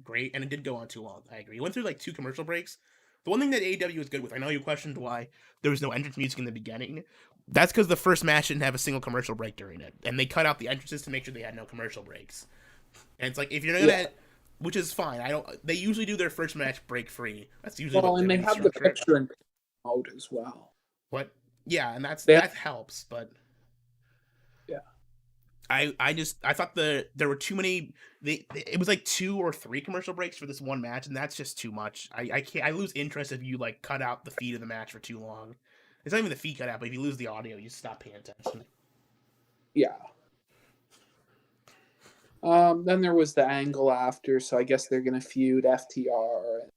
great, and it did go on too long. I agree. It went through like 2 commercial breaks. The one thing that AEW is good with, I know you questioned why there was no entrance music in the beginning. That's because the first match didn't have a single commercial break during it, and they cut out the entrances to make sure they had no commercial breaks. And it's like if you're gonna, which is fine. I don't. They usually do their first match break free. That's usually and they have the picture in mode as well. What? Yeah, and that helps, but yeah. I thought there were too many. It was like 2 or 3 commercial breaks for this one match, and that's just too much. I can't. I lose interest if you like cut out the feed of the match for too long. It's not even the feed cut out, but if you lose the audio, you stop paying attention. Yeah. Then there was the angle after, so I guess they're gonna feud FTR and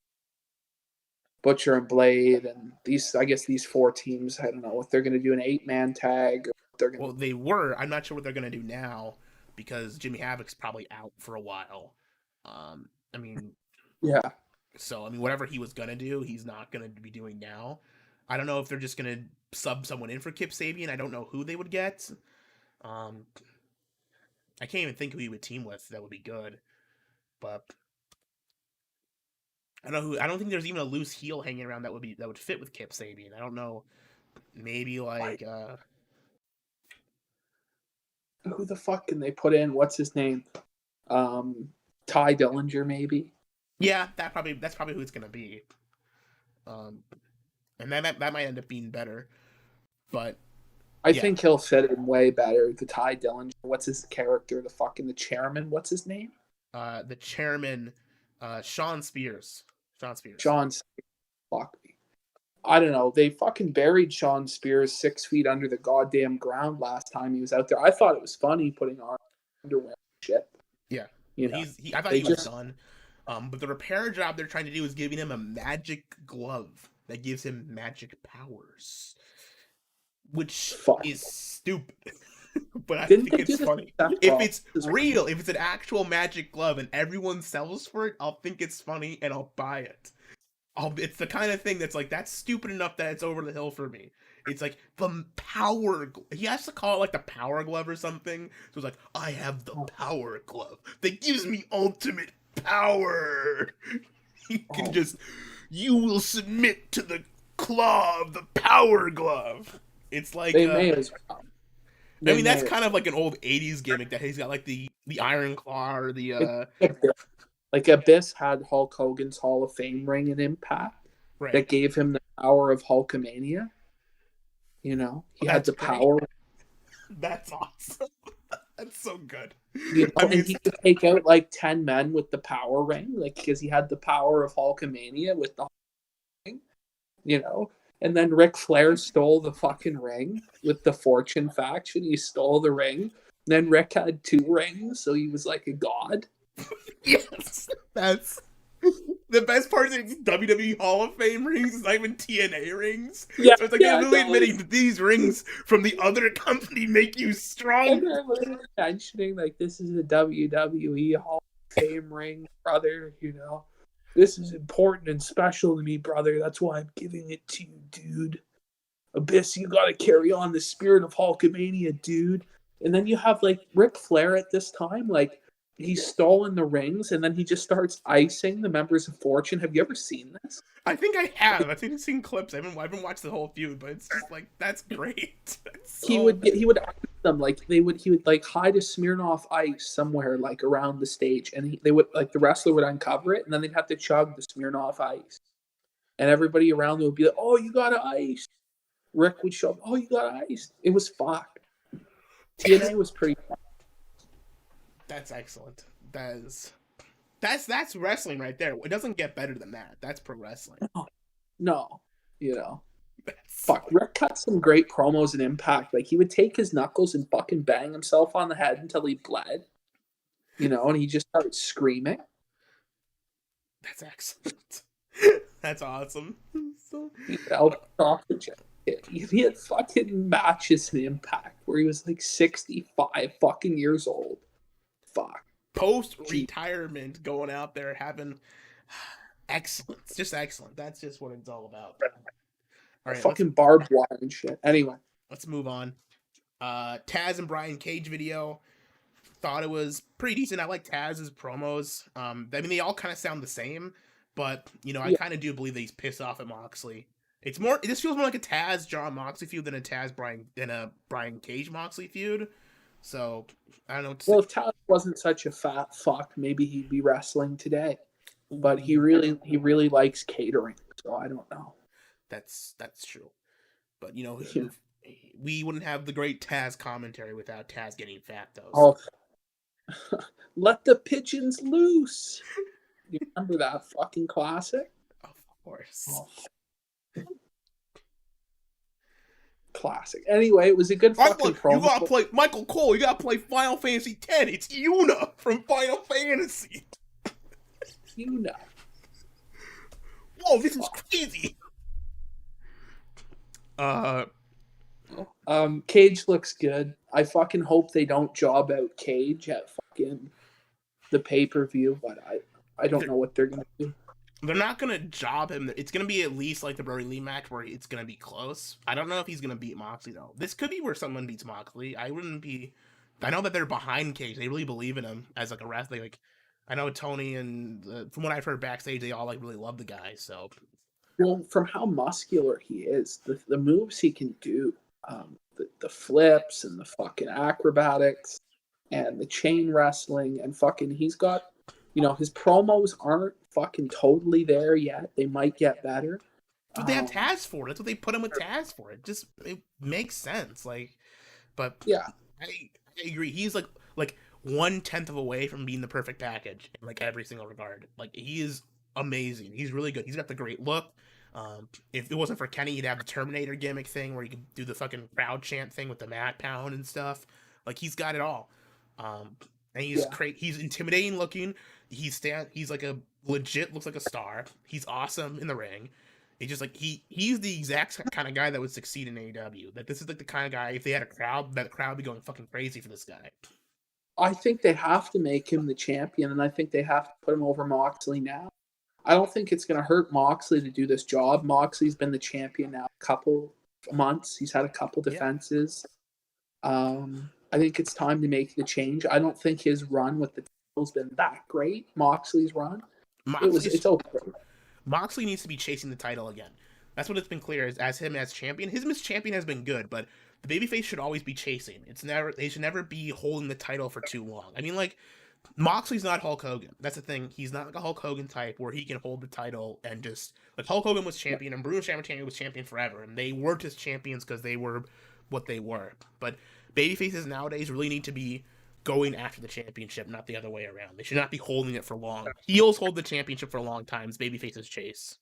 Butcher and Blade, and these 4 teams. I don't know if they're gonna do an 8-man tag. Or they're gonna... Well, they were. I'm not sure what they're gonna do now because Jimmy Havoc's probably out for a while. I mean, yeah. So I mean, whatever he was gonna do, he's not gonna be doing now. I don't know if they're just gonna sub someone in for Kip Sabian. I don't know who they would get. I can't even think who he would team with that would be good. But I don't think there's even a loose heel hanging around that would fit with Kip Sabian. I don't know. Maybe like who the fuck can they put in? What's his name? Ty Dillinger, maybe. Yeah, that's probably who it's gonna be. And that might end up being better. But I think he'll fit in way better. The Ty Dillinger. What's his character? The chairman. What's his name? The chairman, Sean Spears. Fuck me. I don't know. They fucking buried Sean Spears 6 feet under the goddamn ground last time he was out there. I thought it was funny putting on underwear and shit. Yeah. I thought he was done. But the repair job they're trying to do is giving him a magic glove that gives him magic powers. Which is stupid. But I think it's funny. If it's real, if it's an actual magic glove and everyone sells for it, I'll think it's funny and I'll buy it. It's the kind of thing that's like, that's stupid enough that it's over the hill for me. It's like the power. He has to call it like the power glove or something. So it's like, I have the power glove that gives me ultimate power. You will submit to the claw of the power glove. It's like they may as well. I mean, that's kind of like an old 80s gimmick that he's got like the Iron Claw or the like Abyss had Hulk Hogan's Hall of Fame ring in Impact that gave him the power of Hulkamania. He had the power. That's awesome. That's so good. He could take out like 10 men with the power ring, like because he had the power of Hulkamania with the ring, And then Ric Flair stole the fucking ring with the Fortune faction. He stole the ring. Then Rick had 2 rings, so he was like a god. Yes, that's the best part. Is it's WWE Hall of Fame rings. It's not even TNA rings. Yeah, so it's like they're really admitting that these rings from the other company make you strong. And they're literally mentioning like this is a WWE Hall of Fame ring, brother. This is important and special to me, brother. That's why I'm giving it to you, dude. Abyss, you gotta carry on the spirit of Hulkamania, dude. And then you have like Ric Flair at this time, like he's stolen the rings, and then he just starts icing the members of Fortune. Have you ever seen this? I think I have. I've seen clips. I haven't watched the whole feud, but it's just like that's great. He would ice them like he would like hide a Smirnoff Ice somewhere like around the stage, and they would like the wrestler would uncover it, and then they'd have to chug the Smirnoff Ice, and everybody around them would be like, "Oh, you got ice." Rick would show up, "Oh, you got ice." It was fucked. TNA was pretty fun. That's excellent. That's wrestling right there. It doesn't get better than that. That's pro wrestling. No, fuck. Rick cut some great promos in Impact. Like he would take his knuckles and fucking bang himself on the head until he bled. And he just started screaming. That's excellent. That's awesome. He had fucking matches in Impact where he was like 65 fucking years old. Fuck. Post-retirement, going out there having excellent. Just excellent. That's just what it's all about. All right, fucking barbed wire and shit. Anyway. Let's move on. Taz and Brian Cage video. Thought it was pretty decent. I like Taz's promos. I mean, they all kind of sound the same, but, I kind of do believe that he's pissed off at Moxley. It just feels more like a Taz John Moxley feud than a Brian Cage Moxley feud. So I don't know. Well, if Taz wasn't such a fat fuck, maybe he'd be wrestling today. But he really likes catering, so I don't know. That's true. But we wouldn't have the great Taz commentary without Taz getting fat, though. So. Oh, let the pigeons loose. You remember that fucking classic? Of course. Oh. Classic. Anyway, it was a good fucking promo. You gotta play Michael Cole. You gotta play Final Fantasy X. It's Yuna from Final Fantasy. Yuna. Whoa, this is crazy. Cage looks good. I fucking hope they don't job out Cage at fucking the pay-per-view, but I don't know what they're gonna do. They're not gonna job him. It's gonna be at least like the Brody Lee match where it's gonna be close. I don't know if he's gonna beat Moxley though. This could be where someone beats Moxley. I know that they're behind Cage. They really believe in him as like a wrestler. Like I know Tony and from what I've heard backstage, they all like really love the guy. So, well, from how muscular he is, the moves he can do, the flips and the fucking acrobatics and the chain wrestling and fucking he's got. His promos aren't fucking totally there yet. They might get better. But they have Taz for it. That's what they put him with Taz for. It makes sense. But yeah, I agree. He's like 1/10 of away from being the perfect package in like every single regard. Like he is amazing. He's really good. He's got the great look. If it wasn't for Kenny, he'd have the Terminator gimmick thing where he could do the fucking crowd chant thing with the mat pound and stuff. Like he's got it all. And he's he's intimidating looking. He's like a legit looks like a star. He's awesome in the ring. It's just like he's the exact kind of guy that would succeed in AEW. That this is like the kind of guy if they had a crowd, that crowd would be going fucking crazy for this guy. I think they have to make him the champion, and I think they have to put him over Moxley now. I don't think it's going to hurt Moxley to do this job. Moxley's been the champion now a couple months. He's had a couple defenses. I think it's time to make the change. I don't think his run with the title's been that great. Moxley's run. It's okay. Moxley needs to be chasing the title again. That's what it's been clear as him as champion. His as champion has been good, but the babyface should always be chasing. They should never be holding the title for too long. I mean, like, Moxley's not Hulk Hogan. That's the thing. He's not like a Hulk Hogan type where he can hold the title and just like Hulk Hogan was champion and Bruno Sammartino was champion forever, and they weren't just champions because they were what they were. But babyfaces nowadays really need to be going after the championship, not the other way around. They should not be holding it for long. Heels hold the championship for a long time. Babyfaces chase.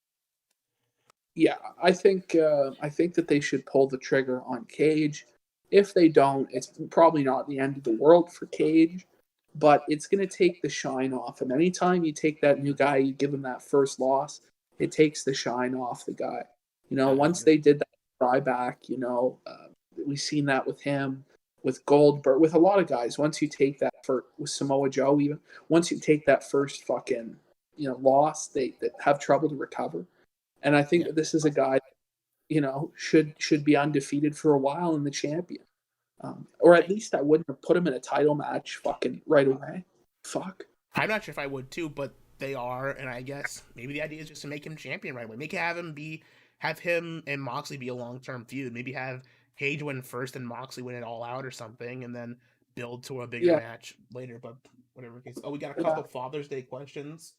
Yeah, I think that they should pull the trigger on Cage. If they don't, it's probably not the end of the world for Cage, but it's going to take the shine off him. Anytime you take that new guy, you give him that first loss, it takes the shine off the guy. Once they did that buyback, we've seen that with him, with Goldberg, with a lot of guys. Once you take that with Samoa Joe, even once you take that first fucking loss, they have trouble to recover. And I think that this is a guy, should be undefeated for a while and the champion. Or at least I wouldn't have put him in a title match fucking right away. Fuck. I'm not sure if I would too, but they are, and I guess maybe the idea is just to make him champion right away. Have him and Moxley be a long-term feud. Maybe have Page win first and Moxley win it all out or something, and then build to a bigger match later. But whatever case. Oh, we got a couple Father's Day questions.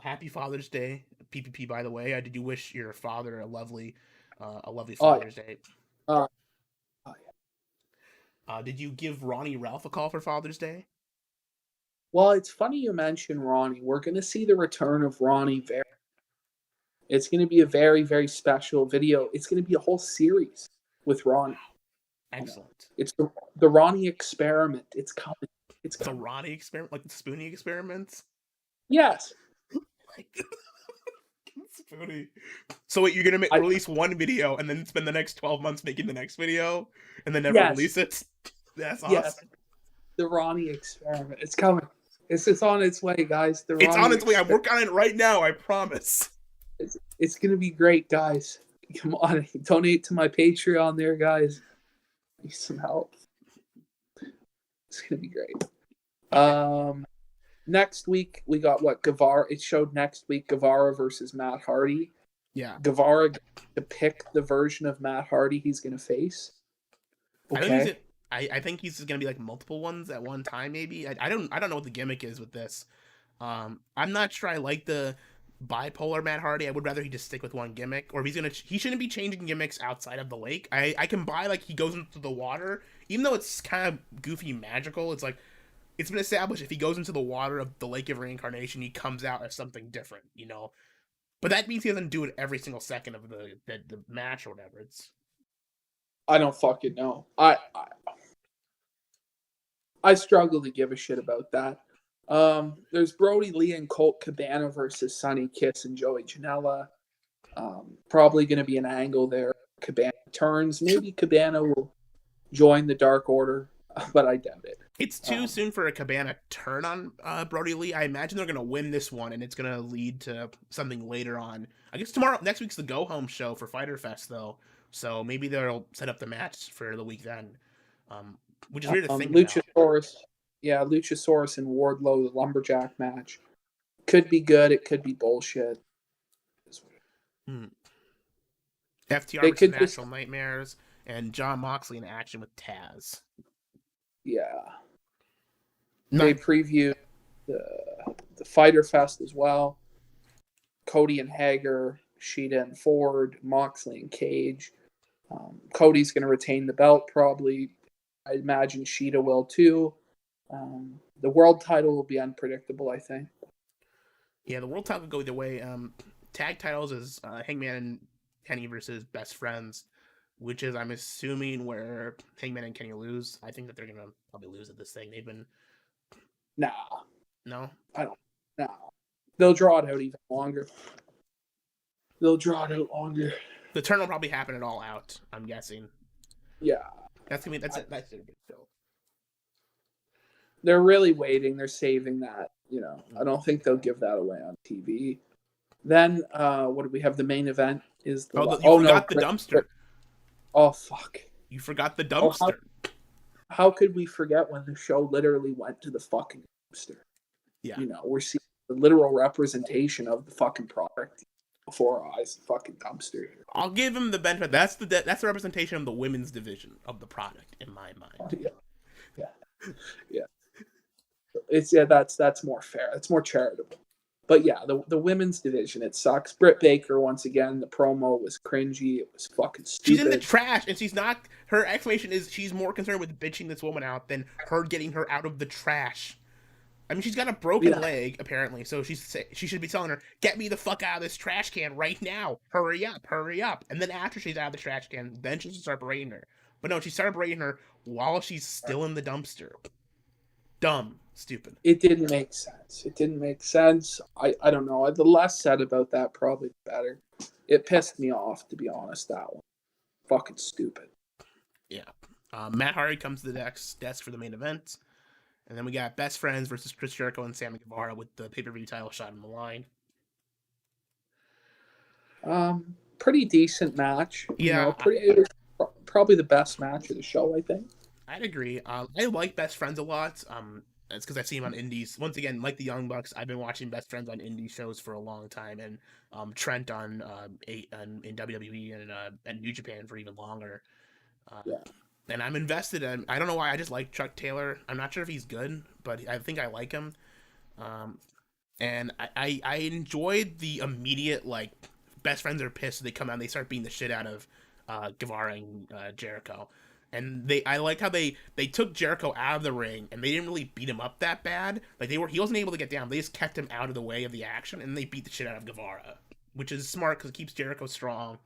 Happy Father's Day, PPP. By the way, did you wish your father a lovely Father's Day? Did you give Ronnie Ralph a call for Father's Day? Well, it's funny you mentioned Ronnie. We're going to see the return of Ronnie. It's going to be a very, very special video. It's going to be a whole series with Ronnie. Excellent. It's the Ronnie experiment. It's coming. It's the Ronnie experiment, like the Spoonie experiments. Yes. Spoonie. So wait, you're gonna release one video and then spend the next 12 months making the next video, and then never release it? That's awesome. Yes. The Ronnie experiment. It's coming. It's on its way, guys. It's on its way. I'm working on it right now. I promise. It's gonna be great, guys. Come on, donate to my Patreon there, guys. Need some help. It's gonna be great. Next week we got Guevara. It showed next week Guevara versus Matt Hardy. Yeah, Guevara to pick the version of Matt Hardy he's gonna face. Okay. I think he's gonna be like multiple ones at one time. Maybe I don't know what the gimmick is with this. I'm not sure I like the bipolar Matt Hardy. I would rather he just stick with one gimmick, or he shouldn't be changing gimmicks outside of the lake. I can buy like he goes into the water, even though it's kind of goofy magical. It's like it's been established if he goes into the water of the Lake of Reincarnation, he comes out as something different, you know. But that means he doesn't do it every single second of the match or whatever. I don't fucking know. I struggle to give a shit about that. There's Brody Lee and Colt Cabana versus Sonny Kiss and Joey Janela. Probably going to be an angle there. Cabana turns. Maybe Cabana will join the Dark Order, but I doubt it. It's too soon for a Cabana turn on Brody Lee. I imagine they're going to win this one, and it's going to lead to something later on. I guess next week's the Go Home show for Fyter Fest, though. So maybe they'll set up the match for the week then. Which is weird to think Luchasaurus, about. Yeah, Luchasaurus and Wardlow, the Lumberjack match. Could be good. It could be bullshit. FTR versus National Nightmares and John Moxley in action with Taz. Yeah. They previewed the Fyter Fest as well. Cody and Hager, Sheeta and Ford, Moxley and Cage. Cody's going to retain the belt probably. I imagine Sheeta will too. The world title will be unpredictable, I think. Yeah, the world title will go either way. Tag titles is Hangman and Kenny versus Best Friends, which is, I'm assuming, where Hangman and Kenny lose. I think that they're going to probably lose at this thing. They've been... Nah. No? I don't. No. They'll draw it out even longer. The turn will probably happen at All Out, I'm guessing. Yeah. That's a big show. They're really waiting. They're saving that. You know, I don't think they'll give that away on TV. Then, what do we have? The main event is the... you forgot the dumpster. Oh, fuck. You forgot the dumpster. How could we forget when the show literally went to the fucking dumpster? Yeah. You know, we're seeing the literal representation of the fucking product before our eyes, the fucking dumpster. I'll give him the benefit. That's the representation of the women's division of the product, in my mind. Yeah. That's more fair. It's more charitable. But yeah, the women's division, it sucks. Britt Baker, once again, the promo was cringy. It was fucking stupid. She's in the trash, and she's not... Her explanation is she's more concerned with bitching this woman out than her getting her out of the trash. I mean, she's got a broken leg, apparently, so she should be telling her, get me the fuck out of this trash can right now. Hurry up. And then after she's out of the trash can, then she should start berating her. But no, she started berating her while she's still in the dumpster. Dumb. Stupid. It didn't make sense. I don't know. The less said about that, probably the better. It pissed me off, to be honest, that one. Fucking stupid. Yeah. Matt Hardy comes to the desk for the main event. And then we got Best Friends versus Chris Jericho and Sammy Guevara with the pay-per-view title shot on the line. Pretty decent match. Yeah. Probably the best match of the show, I think. I'd agree. I like Best Friends a lot. it's because I've seen him on indies. Once again, like the Young Bucks, I've been watching Best Friends on indie shows for a long time, and Trent on in WWE and New Japan for even longer. Yeah. And I'm invested in. I don't know why. I just like Chuck Taylor. I'm not sure if he's good, but I think I like him. And I enjoyed the immediate, like, Best Friends are pissed, so they come out and they start beating the shit out of Guevara and Jericho. And I like how they took Jericho out of the ring and they didn't really beat him up that bad. Like, he wasn't able to get down. They just kept him out of the way of the action, and they beat the shit out of Guevara, which is smart because it keeps Jericho strong.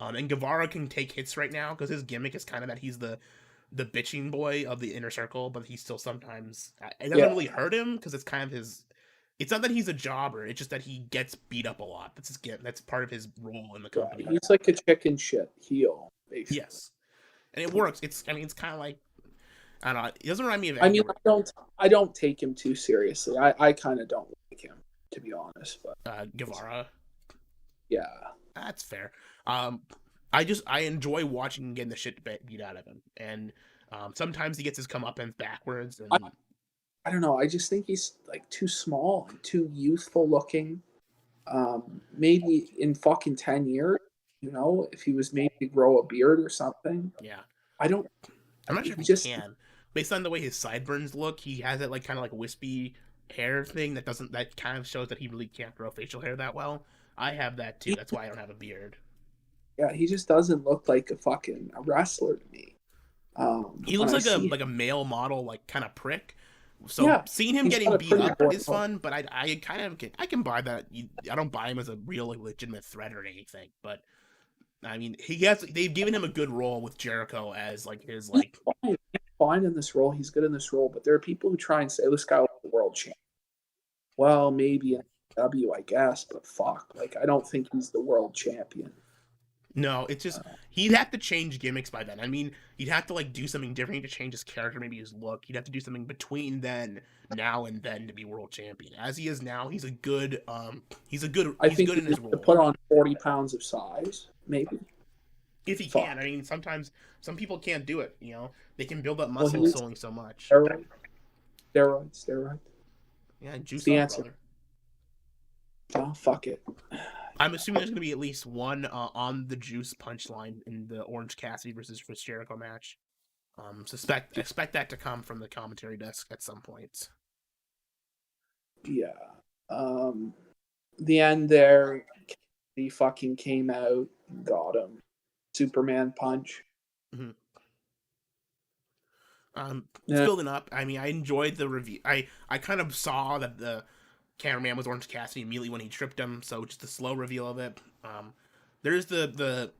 And Guevara can take hits right now because his gimmick is kind of that he's the bitching boy of the inner circle, but he still sometimes, it doesn't really hurt him because it's kind of his. It's not that he's a jobber; it's just that he gets beat up a lot. That's part of his role in the company. He's like a chicken shit heel, basically. Yes, and it works. It's kind of like, I don't know. It doesn't remind me of. I don't take him too seriously. I kind of don't like him, to be honest. But Guevara. Yeah, that's fair. I enjoy watching him getting the shit beat out of him, and sometimes he gets his comeuppance backwards. And I don't know. I just think he's like too small and too youthful looking. Maybe in fucking 10 years, if he was maybe to grow a beard or something. Yeah. I'm not sure if he can. Based on the way his sideburns look, he has that like kind of like wispy hair thing that kind of shows that he really can't grow facial hair that well. I have that too. That's why I don't have a beard. Yeah, he just doesn't look like a wrestler to me. He looks like a male model, like kind of prick. So seeing him getting beat up is fun, but I can buy that. I don't buy him as a real like, legitimate threat or anything, but I mean they've given him a good role with Jericho as like his like. He's fine in this role. He's good in this role, but there are people who try and say this guy was the world champ. Well, maybe in W, I guess, but fuck, like I don't think he's the world champion. No, it's just he'd have to change gimmicks by then. I mean, he'd have to like do something different to change his character, maybe his look. He'd have to do something between now and then to be world champion. As he is now, he's good in his role. To put on 40 pounds of size, maybe. If he can. I mean, sometimes some people can't do it, They can build up muscle only so much. Steroid. Yeah, juice the up, answer. Brother. Oh, fuck it. I'm assuming there's going to be at least one on the juice punchline in the Orange Cassidy versus Chris Jericho match. Expect that to come from the commentary desk at some point. Yeah. The end there, he fucking came out and got him. Superman punch. Mm-hmm. It's building up. I mean, I enjoyed the review. I kind of saw that the cameraman was Orange Cassidy immediately when he tripped him, so just a slow reveal of it. There's the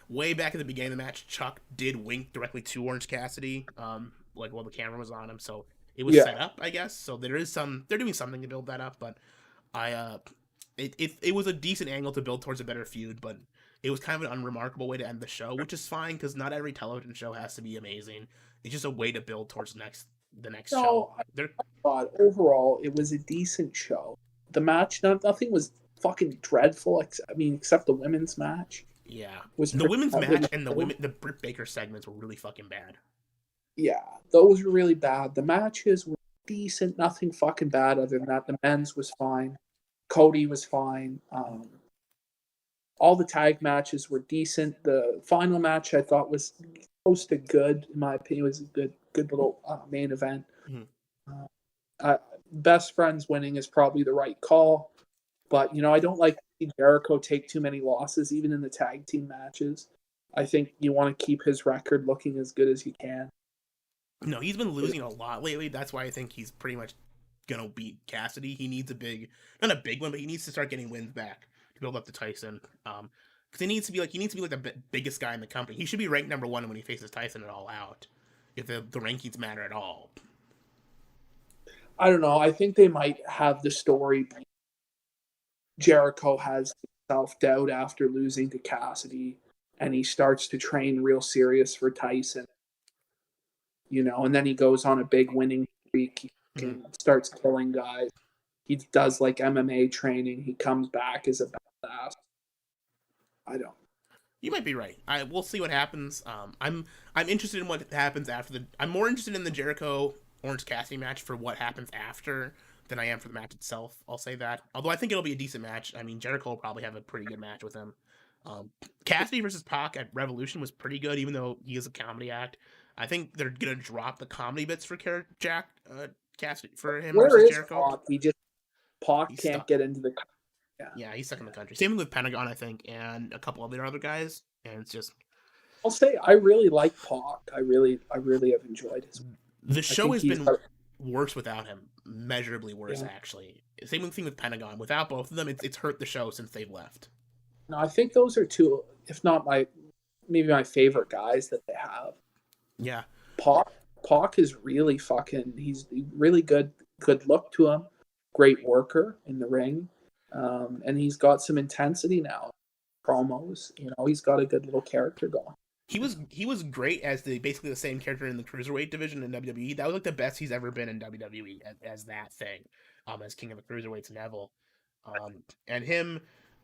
way back at the beginning of the match, Chuck did wink directly to Orange Cassidy, like while the camera was on him, so it was set up, I guess. So they're doing something to build that up, but it was a decent angle to build towards a better feud, but it was kind of an unremarkable way to end the show, which is fine because not every television show has to be amazing. It's just a way to build towards the next show. I thought overall it was a decent show. The match, nothing was fucking dreadful. Except the women's match. Yeah, the women's match and the Britt Baker segments were really fucking bad. Yeah, those were really bad. The matches were decent, nothing fucking bad other than that. The men's was fine. Cody was fine. All the tag matches were decent. The final match I thought was close to good, in my opinion. It was a good little main event. Mm-hmm. Best Friends winning is probably the right call, but I don't like to see Jericho take too many losses, even in the tag team matches. I think you want to keep his record looking as good as you can. No, he's been losing a lot lately. That's why I think he's pretty much gonna beat Cassidy. He needs not a big one, but he needs to start getting wins back to build up to Tyson. Because he needs to be like the biggest guy in the company. He should be ranked number 1 when he faces Tyson at All Out, if the rankings matter at all. I don't know. I think they might have the story. Jericho has self-doubt after losing to Cassidy, and he starts to train real serious for Tyson. And then he goes on a big winning streak. He starts killing guys. He does like MMA training. He comes back as a badass. I don't. You might be right. We'll see what happens. I'm interested in what happens after I'm more interested in the Jericho Orange Cassidy match for what happens after than I am for the match itself. I'll say that. Although I think it'll be a decent match. I mean, Jericho will probably have a pretty good match with him. Cassidy versus Pac at Revolution was pretty good, even though he is a comedy act. I think they're gonna drop the comedy bits for Cassidy for him Where versus is Jericho. Pac? Pac He's can't stuck. get into the. Yeah, he's stuck in the country. Same with Pentagon, I think, and a couple of their other guys. And it's just. I'll say I really like Pac. I really have enjoyed his. The show has been worse without him, measurably worse actually. Same thing with Pentagon. Without both of them, it's hurt the show since they've left. No, I think those are two, if not maybe my favorite guys that they have. Yeah, Pac is really he's really good look to him, great worker in the ring, and he's got some intensity now. Promos, he's got a good little character going. He was great as basically the same character in the Cruiserweight division in WWE. That was like the best he's ever been in WWE as that thing, as King of the Cruiserweights Neville, and him.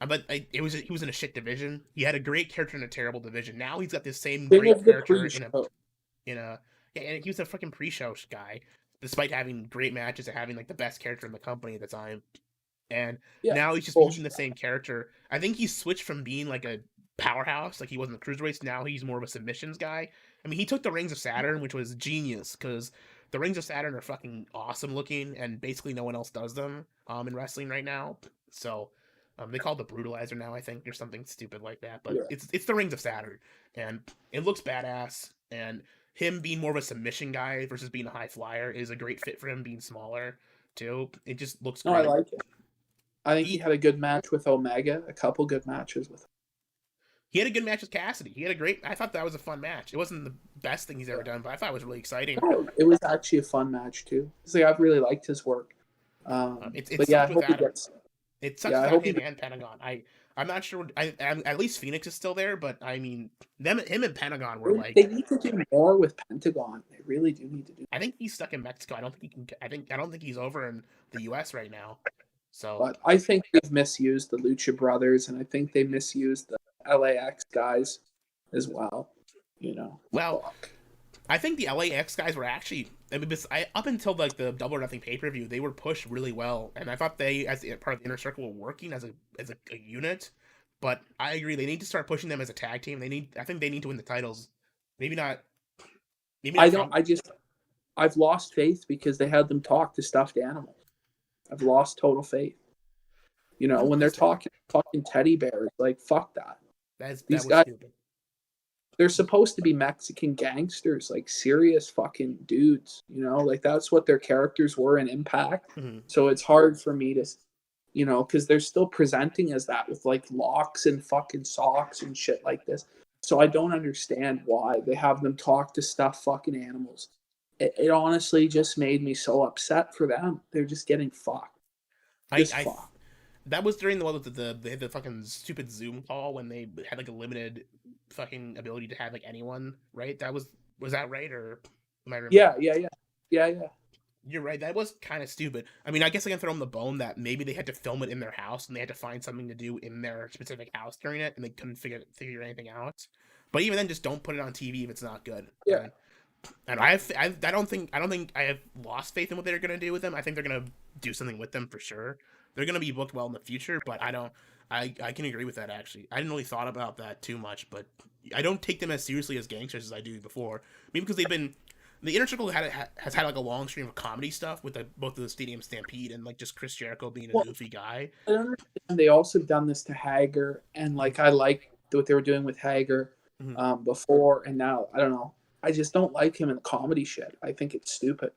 But he was in a shit division. He had a great character in a terrible division. Now he's got this same great character and he was a fucking pre-show guy, despite having great matches and having like the best character in the company at the time. And now he's just using the same character. I think he's switched from being like a powerhouse, like he was in the Cruiserweights. Now he's more of a submissions guy. I mean, he took the Rings of Saturn, which was genius because the Rings of Saturn are fucking awesome looking, and basically no one else does them in wrestling right now. So they call it the Brutalizer now, I think, or something stupid like that. But it's the Rings of Saturn, and it looks badass. And him being more of a submission guy versus being a high flyer is a great fit for him being smaller too. It just looks great. I like it. I think he had a good match with Omega, a couple good matches with him. He had a good match with Cassidy. I thought that was a fun match. It wasn't the best thing he's ever done, but I thought it was really exciting. No, it was actually a fun match too. I've really liked his work. I hope he gets. It sucks without him and Pentagon. I'm not sure. At least Phoenix is still there, but I mean, him and Pentagon were like. They need to do more with Pentagon. They really do need to do. I think he's stuck in Mexico. I don't think he can. I don't think he's over in the U.S. right now. So, but I think they've misused the Lucha Brothers, and I think they misused the LAX guys as well. Well, I think the LAX guys were actually. I mean, up until like the Double or Nothing pay-per-view, they were pushed really well, and I thought they, as part of the Inner Circle, were working as a unit. But I agree, they need to start pushing them as a tag team. I think they need to win the titles. Maybe not. I've lost faith because they had them talk to stuffed animals. I've lost total faith. When they're talking teddy bears, like fuck that. These guys, stupid. They're supposed to be Mexican gangsters, like serious fucking dudes, like that's what their characters were in Impact. Mm-hmm. So it's hard for me to, because they're still presenting as that with like locks and fucking socks and shit like this. So I don't understand why they have them talk to stuffed fucking animals. It honestly just made me so upset for them. They're just getting fucked. Fucked. That was during the one with they had the fucking stupid Zoom call when they had like a limited fucking ability to have like anyone, right? Was that right, or am I remembering? Yeah. You're right. That was kind of stupid. I mean, I guess I can throw them the bone that maybe they had to film it in their house and they had to find something to do in their specific house during it, and they couldn't figure anything out. But even then, just don't put it on TV if it's not good. Yeah. And I don't think I have lost faith in what they're gonna do with them. I think they're gonna do something with them for sure. They're gonna be booked well in the future, but I can agree with that actually. I didn't really thought about that too much, but I don't take them as seriously as gangsters as I do before. Maybe because the Inner Circle has had like a long stream of comedy stuff with both the Stadium Stampede and like just Chris Jericho being a goofy guy. I understand they also done this to Hager, and like I like what they were doing with Hager before, and now I don't know. I just don't like him in comedy shit. I think it's stupid.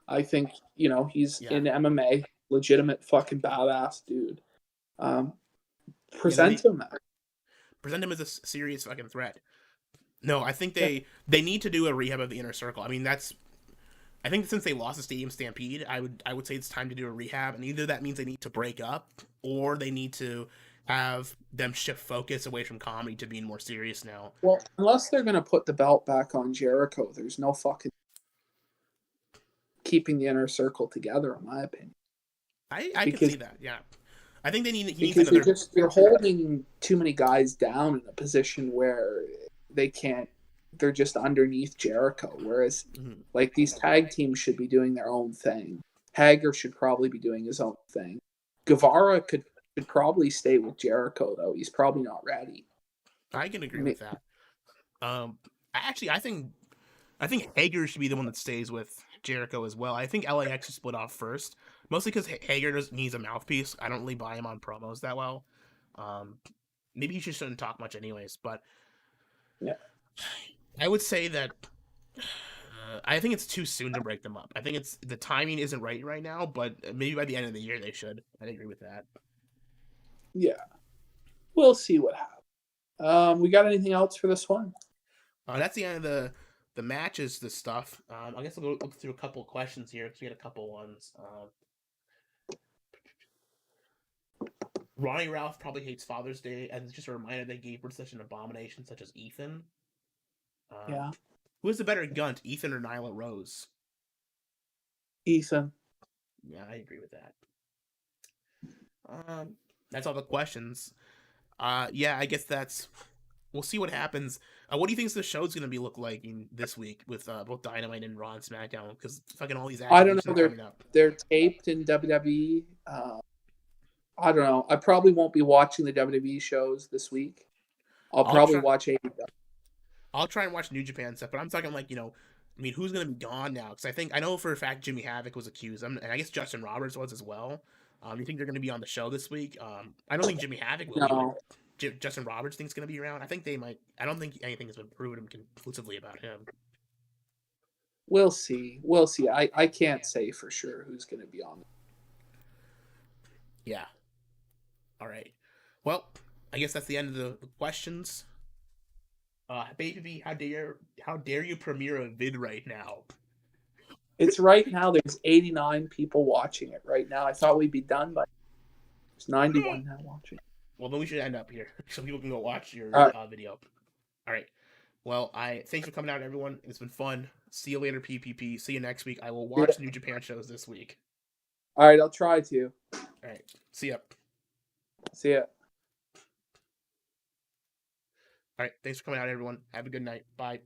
I think, he's in MMA, legitimate fucking badass dude. Present him as a serious fucking threat. No, I think they need to do a rehab of the Inner Circle. I mean, I think since they lost the Stadium Stampede, I would say it's time to do a rehab, and either that means they need to break up or they need to have them shift focus away from comedy to being more serious now. Well, unless they're going to put the belt back on Jericho, there's no fucking keeping the Inner Circle together, in my opinion. I can see that, yeah. I think they need you're holding too many guys down in a position where they can't they're just underneath Jericho. Whereas like these tag teams should be doing their own thing. Hager should probably be doing his own thing. Guevara could probably stay with Jericho though. He's probably not ready. I can agree with that. I think Hager should be the one that stays with Jericho as well. I think LAX should split off first, mostly because Hager just needs a mouthpiece. I don't really buy him on promos that well. Maybe he just shouldn't talk much anyways, but yeah, I would say that I think it's too soon to break them up. I think it's the timing isn't right now, but maybe by the end of the year they should. I agree with that. Yeah, we'll see what happens. We got anything else for this one? That's the end of the matches, the stuff. I guess I'll go look through a couple of questions here because we had a couple ones. Ronnie Ralph probably hates Father's Day, and it's just a reminder they gave birth such an abomination such as Ethan. Yeah. Who is the better Gunt, Ethan or Nyla Rose? Ethan. Yeah, I agree with that. That's all the questions. Yeah, I guess we'll see what happens. What do you think the show's gonna look like this week with both Dynamite and Raw and SmackDown? Because fucking all these I don't know. coming up. They're taped in WWE. I don't know. I probably won't be watching the WWE shows this week. I'll probably watch AEW. I'll try and watch New Japan stuff, but I'm talking who's gonna be gone now? Because I know for a fact Jimmy Havoc was accused, and I guess Justin Roberts was as well. You think they're gonna be on the show this week? I don't think Jimmy Havoc will. No. Justin Roberts thinks gonna be around. I think they might. I don't think anything has been proven conclusively about him. We'll see. I can't say for sure who's gonna be on. Yeah. All right. Well, I guess that's the end of the questions. Baby, how dare you premiere a vid right now? It's right now. There's 89 people watching it right now. I thought we'd be done, but there's 91 now watching. Well, then we should end up here so people can go watch your video. All right. Well, thanks for coming out, everyone. It's been fun. See you later, PPP. See you next week. I will watch New Japan shows this week. All right, I'll try to. All right. See ya. See ya. All right. Thanks for coming out, everyone. Have a good night. Bye.